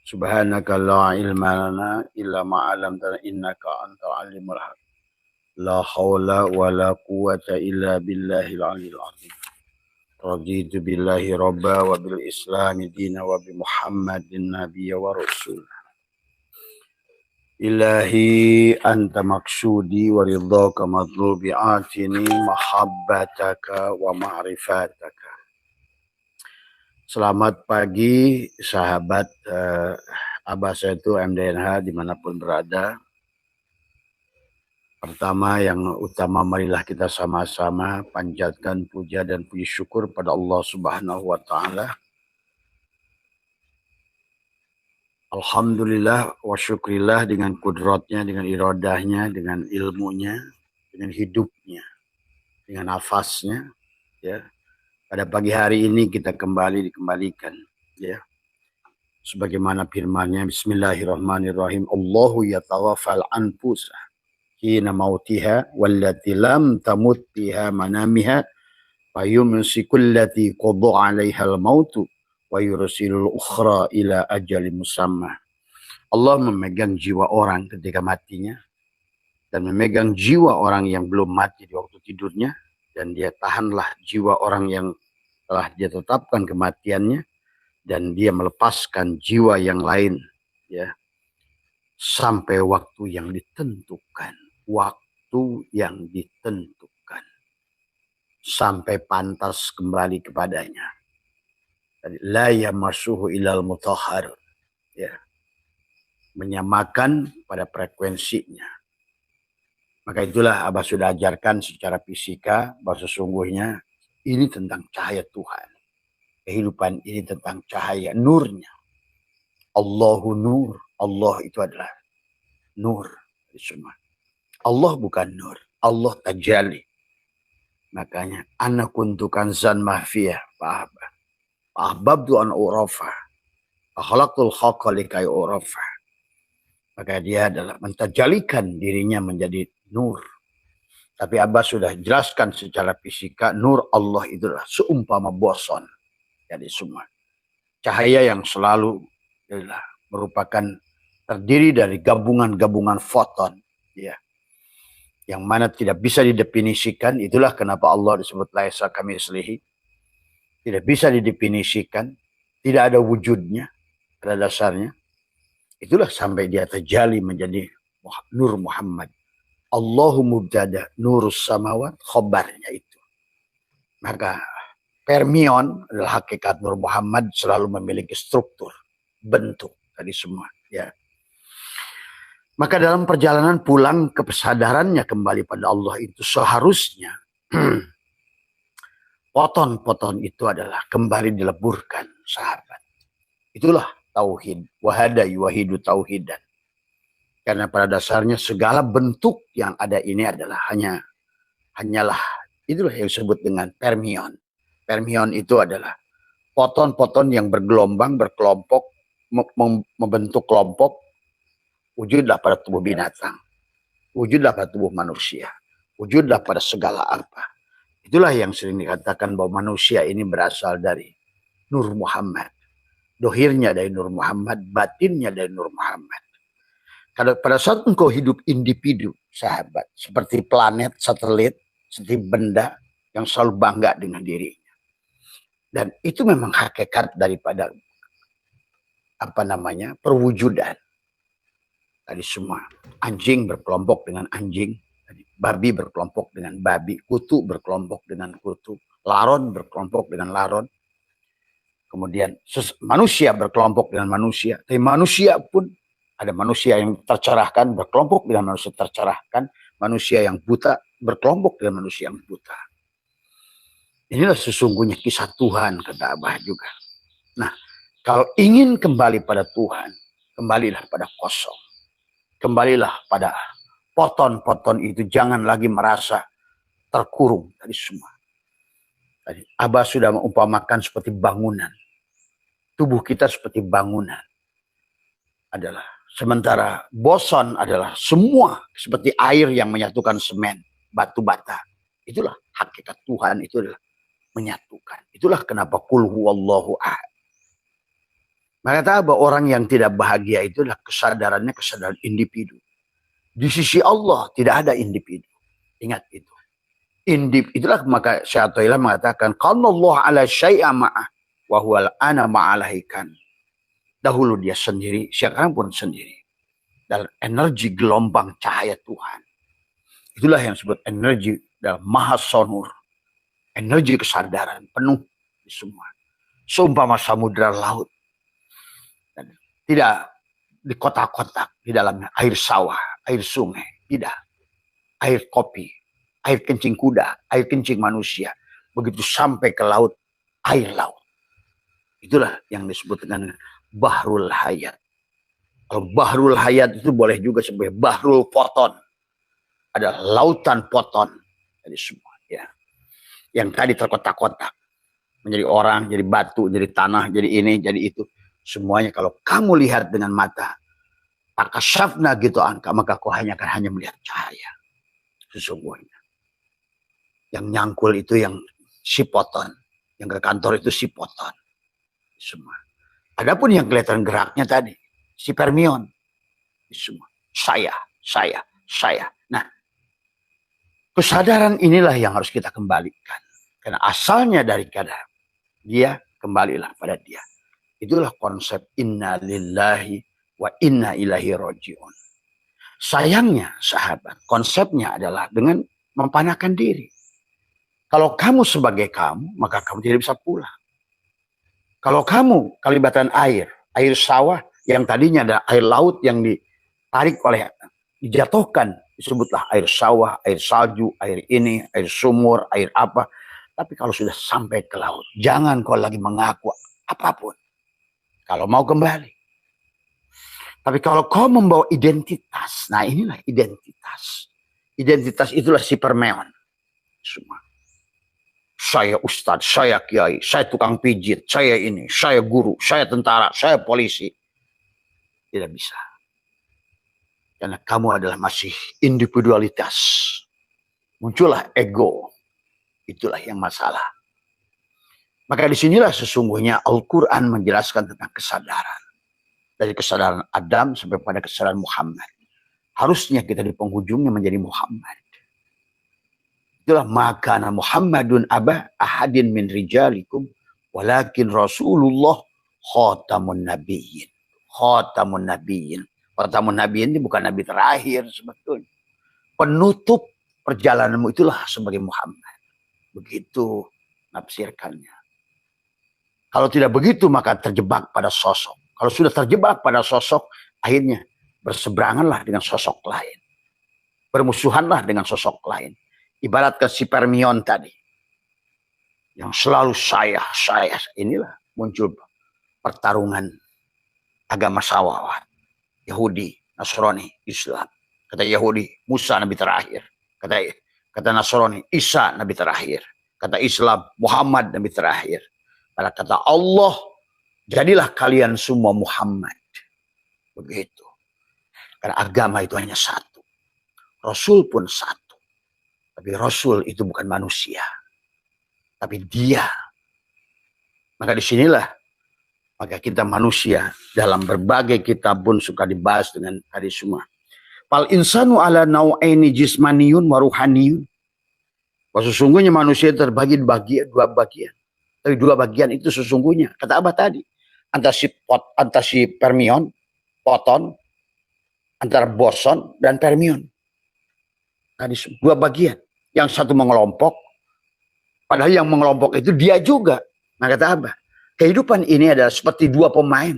Subhanaka la ilma lana illa ma 'allamtana innaka antal alimul hakim. La haula wa la quwwata illa billahil aliyyil azim. Raditu billahi rabba wa bil islami dina wa bi Muhammadin nabiyya wa rasul. Ilahi anta maksudi wa ridhaka madlubi atini mahabbataka wa ma'rifataka. Selamat pagi sahabat Abah saya itu MDNH dimanapun berada. Pertama yang utama marilah kita sama-sama panjatkan puja dan puji syukur pada Allah Subhanahu wa Ta'ala. Alhamdulillah wa syukrillah dengan kudratnya, dengan iradahnya, dengan ilmunya, dengan hidupnya, dengan nafasnya. Ya. Pada pagi hari ini kita dikembalikan. Ya. Sebagaimana firman-Nya, Bismillahirrahmanirrahim. Allahu yatawaffal anfusa hina mautiha wallati lam tamut biha manamiha wa yumsikul lati qada 'alaiha al-mautu wa yursilul ukhra ila ajali musamma. Allah memegang jiwa orang ketika matinya dan memegang jiwa orang yang belum mati di waktu tidurnya, dan dia tahanlah jiwa orang yang telah dia tetapkan kematiannya, dan dia melepaskan jiwa yang lain ya sampai waktu yang ditentukan, sampai pantas kembali kepadanya. La yamassuhu ilal mutahharun, ya, menyamakan pada frekuensinya. Maka itulah Abah sudah ajarkan secara fisika bahwa sesungguhnya ini tentang cahaya Tuhan. Kehidupan ini tentang cahaya nurnya. Allahu nur, Allah itu adalah nur semua. Allah bukan nur, Allah tajalli. Makanya ana kuntu kanzan mahfiyah, Pak Abah. Ahbabtu an urafa, akhlaqul khaqqa likai urafa. Maka dia adalah mentajalikan dirinya menjadi nur. Tapi Abah sudah jelaskan secara fisika, nur Allah itu adalah seumpama boson. Jadi semua cahaya yang selalu adalah merupakan terdiri dari gabungan-gabungan foton, ya, yang mana tidak bisa didefinisikan. Itulah kenapa Allah disebut laisa kamitslihi. Tidak bisa didefinisikan, tidak ada wujudnya pada dasarnya. Itulah sampai dia terjali menjadi Nur Muhammad. Allahu mubtada nurus samawat, khobarnya itu. Maka permion adalah hakikat Nur Muhammad, selalu memiliki struktur, bentuk tadi semua. Ya. Maka dalam perjalanan pulang ke kesadarannya kembali pada Allah itu seharusnya poton-poton itu adalah kembali dileburkan, sahabat. Itulah tauhid, wahada yuwahidu tauhidan. Karena pada dasarnya segala bentuk yang ada ini adalah hanyalah itulah yang disebut dengan permion. Permion itu adalah poton-poton yang bergelombang, berkelompok, membentuk kelompok. Wujudlah pada tubuh binatang, wujudlah pada tubuh manusia, wujudlah pada segala apa. Itulah yang sering dikatakan bahwa manusia ini berasal dari Nur Muhammad. Dohirnya dari Nur Muhammad, batinnya dari Nur Muhammad. Kalau pada saat engkau hidup individu, sahabat, seperti planet, satelit, seperti benda yang selalu bangga dengan dirinya. Dan itu memang hakikat daripada perwujudan. Tadi semua anjing berkelompok dengan anjing, babi berkelompok dengan babi, kutu berkelompok dengan kutu, laron berkelompok dengan laron. Kemudian manusia berkelompok dengan manusia. Tapi manusia pun ada manusia yang tercerahkan berkelompok dengan manusia tercerahkan, manusia yang buta berkelompok dengan manusia yang buta. Inilah sesungguhnya kisah Tuhan, kata Abah juga. Nah, kalau ingin kembali pada Tuhan, kembalilah pada kosong. Kembalilah pada poton-poton itu. Jangan lagi merasa terkurung dari semua. Tadi Abah sudah mengumpamakan seperti bangunan. Tubuh kita seperti bangunan. Sementara boson adalah semua seperti air yang menyatukan semen, batu bata. Itulah hakikat Tuhan, itu adalah menyatukan. Itulah kenapa qul huwallahu ahad. Maka kata Abah, orang yang tidak bahagia itu adalah kesadarannya kesadaran individu. Di sisi Allah tidak ada individu. Ingat itu. Itulah maka Syaikhullah mengatakan qannallahu ala syai'a ma'ah wa huwal ana ma'alaikan. Dahulu dia sendiri, sekarang pun sendiri. Dalam energi gelombang cahaya Tuhan. Itulah yang disebut energi dalam maha sonur. Energi kesadaran penuh di semua. Seumpama samudra laut. Dan tidak di kotak-kotak, di dalamnya air sawah, air sungai. Tidak. Air kopi, air kencing kuda, air kencing manusia. Begitu sampai ke laut, air laut. Itulah yang disebut dengan bahrul hayat. Kalau bahrul hayat itu boleh juga sebagai bahrul poton. Ada lautan poton dari semua. Ya. Yang tadi terkotak-kotak. Menjadi orang, jadi batu, jadi tanah, jadi ini, jadi itu. Semuanya kalau kamu lihat dengan mata. Akasyafna gitu angka. Maka kau hanya melihat cahaya. Sesungguhnya. Yang nyangkul itu yang si poton. Yang ke kantor itu si poton. Semua. Adapun yang kelihatan geraknya tadi. Si permion. Semua. Saya. Nah. Kesadaran inilah yang harus kita kembalikan. Karena asalnya dari kada dia, kembalilah pada dia. Itulah konsep inna lillahi wa inna ilaihi raji'un. Sayangnya sahabat, konsepnya adalah dengan mempanahkan diri. Kalau kamu sebagai kamu, maka kamu tidak bisa pulang. Kalau kamu kalibatan air sawah yang tadinya ada air laut yang ditarik oleh, dijatuhkan, disebutlah air sawah, air salju, air ini, air sumur, air apa. Tapi kalau sudah sampai ke laut, jangan kau lagi mengaku apapun. Kalau mau kembali. Tapi kalau kau membawa identitas, nah inilah identitas. Identitas itulah si permeon. Semua. Saya ustadz, saya kiai, saya tukang pijit, saya ini, saya guru, saya tentara, saya polisi. Tidak bisa. Karena kamu adalah masih individualitas. Muncullah ego. Itulah yang masalah. Maka disinilah sesungguhnya Al-Quran menjelaskan tentang kesadaran. Dari kesadaran Adam sampai pada kesadaran Muhammad. Harusnya kita di penghujungnya menjadi Muhammad. Itulah makana Muhammadun aba ahadin min rijalikum. Walakin Rasulullah khatamun nabiyyin. Khatamun nabiyyin. Khatamun nabiyyin ini bukan nabi terakhir sebetulnya. Penutup perjalananmu itulah sebagai Muhammad. Begitu nafsirkannya. Kalau tidak begitu maka terjebak pada sosok. Kalau sudah terjebak pada sosok, akhirnya berseberanganlah dengan sosok lain. Bermusuhanlah dengan sosok lain. Ibaratkan si permion tadi. Yang selalu saya. Inilah muncul pertarungan agama sawawat. Yahudi, Nasrani, Islam. Kata Yahudi, Musa nabi terakhir. Kata Nasrani, Isa nabi terakhir. Kata Islam, Muhammad nabi terakhir. Pada kata Allah, jadilah kalian semua Muhammad. Begitu. Karena agama itu hanya satu. Rasul pun satu. Tapi Rasul itu bukan manusia. Tapi dia. Maka disinilah. Maka kita manusia dalam berbagai kitab pun suka dibahas dengan tadi semua. Fal insanu ala nau'aini jismaniyun wa ruhaniyun. Sesungguhnya manusia terbagi dua bagian. Tapi dua bagian itu sesungguhnya. Kata Abah tadi. Antara si permion, poton. Antara boson dan permion. Tadi dua bagian. Yang satu mengelompok. Padahal yang mengelompok itu dia juga. Nah kata Abah. Kehidupan ini adalah seperti dua pemain.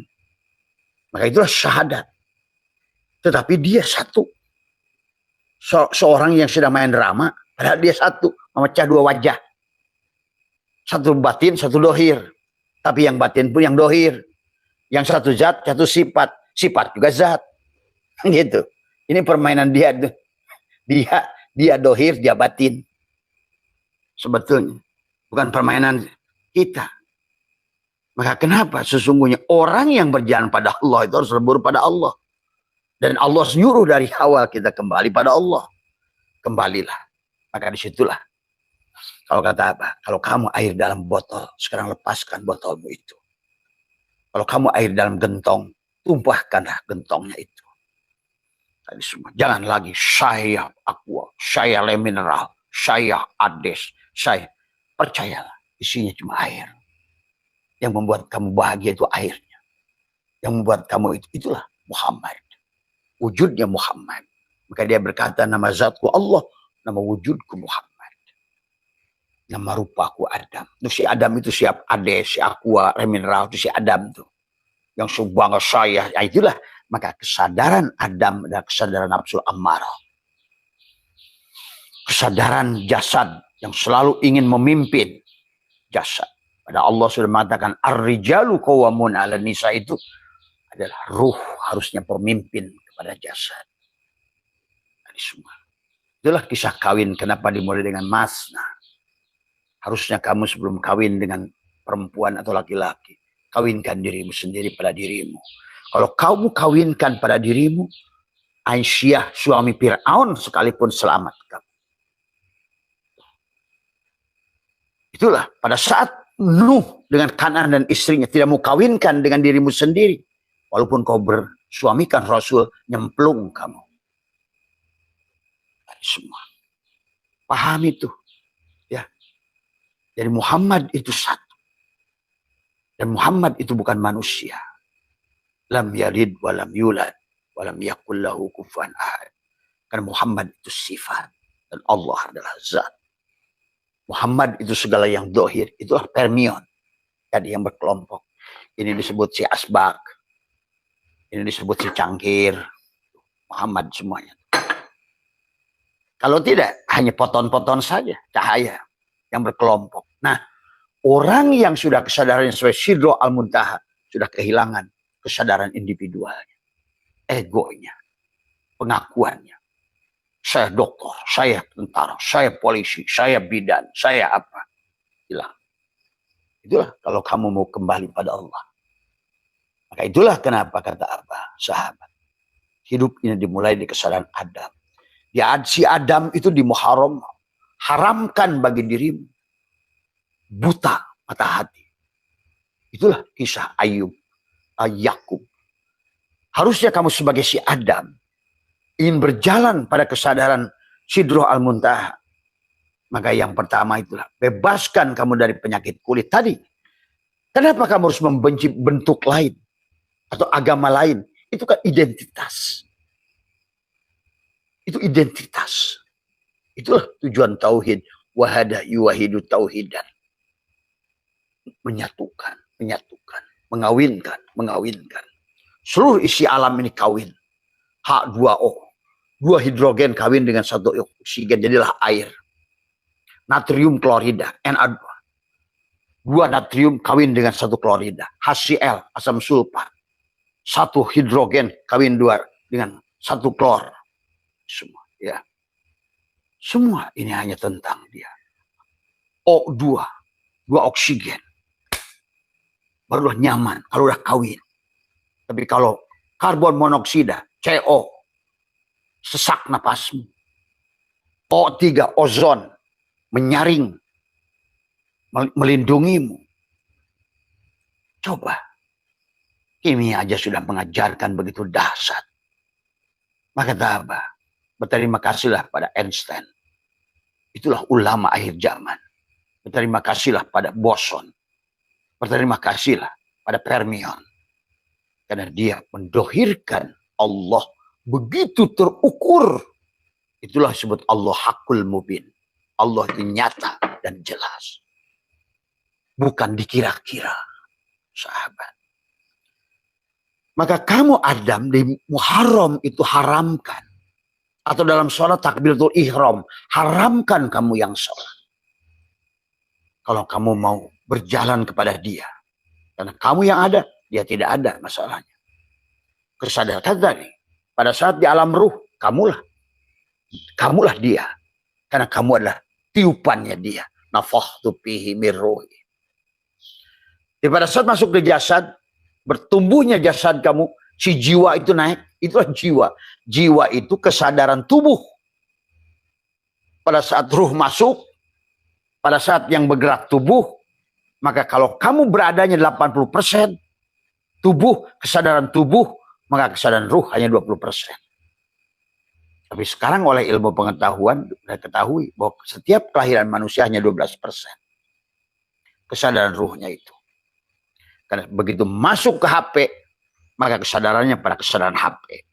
Maka itulah syahadat. Tetapi dia satu. Seorang yang sedang main drama. Padahal dia satu. Memecah dua wajah. Satu batin, satu dohir. Tapi yang batin pun yang dohir. Yang satu zat, satu sifat. Sifat juga zat. Gitu. Ini permainan dia. Dia dohir, dia batin. Sebetulnya. Bukan permainan kita. Maka kenapa sesungguhnya orang yang berjalan pada Allah itu harus lebur pada Allah. Dan Allah nyuruh dari awal kita kembali pada Allah. Kembalilah. Maka disitulah. Kalau kata apa? Kalau kamu air dalam botol, sekarang lepaskan botolmu itu. Kalau kamu air dalam gentong, tumpahkanlah gentongnya itu. Tadi semua. Jangan lagi saya aqua, saya le mineral, saya ades, saya. Percayalah, isinya cuma air. Yang membuat kamu bahagia itu airnya. Yang membuat kamu itulah Muhammad. Wujudnya Muhammad. Maka dia berkata, nama zatku Allah, nama wujudku Muhammad. Nama rupaku Adam. Itu si Adam itu siap ades, si aqua, mineral itu si Adam tuh. Yang subhanallah saya, ya itulah. Maka kesadaran Adam dan kesadaran nafsul ammarah. Kesadaran jasad yang selalu ingin memimpin jasad. Pada Allah sudah mengatakan ar-rijalu qawwamun 'alan nisa itu adalah ruh harusnya pemimpin kepada jasad. Ini semua. Itulah kisah kawin kenapa dimulai dengan masna. Harusnya kamu sebelum kawin dengan perempuan atau laki-laki, kawinkan dirimu sendiri pada dirimu. Kalau kamu kawinkan pada dirimu, Aisyah suami Fir'aun sekalipun selamat kamu. Itulah pada saat Nuh dengan Kan'an dan istrinya tidak mau kawinkan dengan dirimu sendiri. Walaupun kau bersuamikan Rasul, nyemplung kamu. Semua. Paham itu. Ya. Jadi Muhammad itu satu. Dan Muhammad itu bukan manusia. Lam yalid walam yulad walam yakul lahu kufuwan ahad. Karena Muhammad itu sifat. Dan Allah adalah zat. Muhammad itu segala yang dohir. Itulah permion. Tadi yang berkelompok. Ini disebut si asbak. Ini disebut si cangkir. Muhammad semuanya. Kalau tidak, hanya poton-poton saja. Cahaya yang berkelompok. Nah, orang yang sudah kesadaran sesuai Sidro Al-Muntaha. Sudah kehilangan kesadaran individualnya. Egonya. Pengakuannya. Saya dokter, saya tentara, saya polisi, saya bidan, saya apa. Hilang. Itulah kalau kamu mau kembali pada Allah. Maka itulah kenapa kata apa, sahabat. Hidup ini dimulai di kesadaran Adam. Si Adam itu haramkan bagi dirimu. Buta mata hati. Itulah kisah Ayub, Yakub. Harusnya kamu sebagai si Adam ingin berjalan pada kesadaran Sidro Al-Muntaha. Maka yang pertama itulah, bebaskan kamu dari penyakit kulit tadi. Kenapa kamu harus membenci bentuk lain? Atau agama lain? Itu kan identitas. Itu identitas. Itulah tujuan tauhid. Wahada yuwahidu tauhidan. Menyatukan. Mengawinkan. Seluruh isi alam ini kawin. H2O. 2 hidrogen kawin dengan 1 oksigen, jadilah air. Natrium klorida, Na2. 2 natrium kawin dengan 1 klorida. HCl, asam sulfat. 1 hidrogen kawin 2 dengan 1 klor. Semua, ya. Semua ini hanya tentang dia. O2, 2 oksigen. Barulah nyaman, kalau udah kawin. Tapi kalau karbon monoksida, CO, sesak napasmu. O3, ozon, menyaring, melindungimu. Coba. Kimia aja sudah mengajarkan begitu dahsyat. Maka apa? Berterima kasihlah pada Einstein. Itulah ulama akhir zaman. Berterima kasihlah pada boson. Berterima kasihlah pada fermion. Karena dia mendohirkan Allah begitu terukur. Itulah disebut Allah Hakul Mubin. Allah itu nyata dan jelas. Bukan dikira-kira, sahabat. Maka kamu Adam di Muharram itu haramkan. Atau dalam sholat takbiratul ihram. Haramkan kamu yang sholat. kalau kamu mau berjalan kepada dia. Karena kamu yang ada, dia tidak ada masalahnya. Kesadaran tadi, pada saat di alam ruh, kamulah dia. Karena kamu adalah tiupannya dia. Nafakhtu fihi min ruhi. Pada saat masuk ke jasad, bertumbuhnya jasad kamu, si jiwa itu naik, itulah jiwa. Jiwa itu kesadaran tubuh. Pada saat ruh masuk, pada saat yang bergerak tubuh, maka kalau kamu beradanya 80%, tubuh, kesadaran tubuh, maka kesadaran ruh hanya 20%. Tapi sekarang oleh ilmu pengetahuan, sudah ketahui bahwa setiap kelahiran manusia hanya 12%. Kesadaran ruhnya itu. Karena begitu masuk ke HP, maka kesadarannya pada kesadaran HP.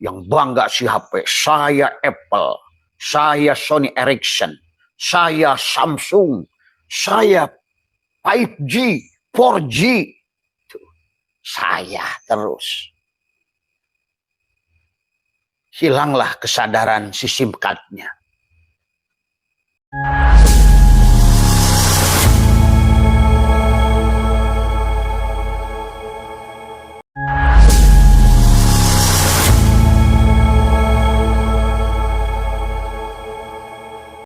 Yang bangga si HP, saya Apple, saya Sony Ericsson, saya Samsung, saya 5G, 4G. Saya terus. Hilanglah kesadaran si SIM card-nya.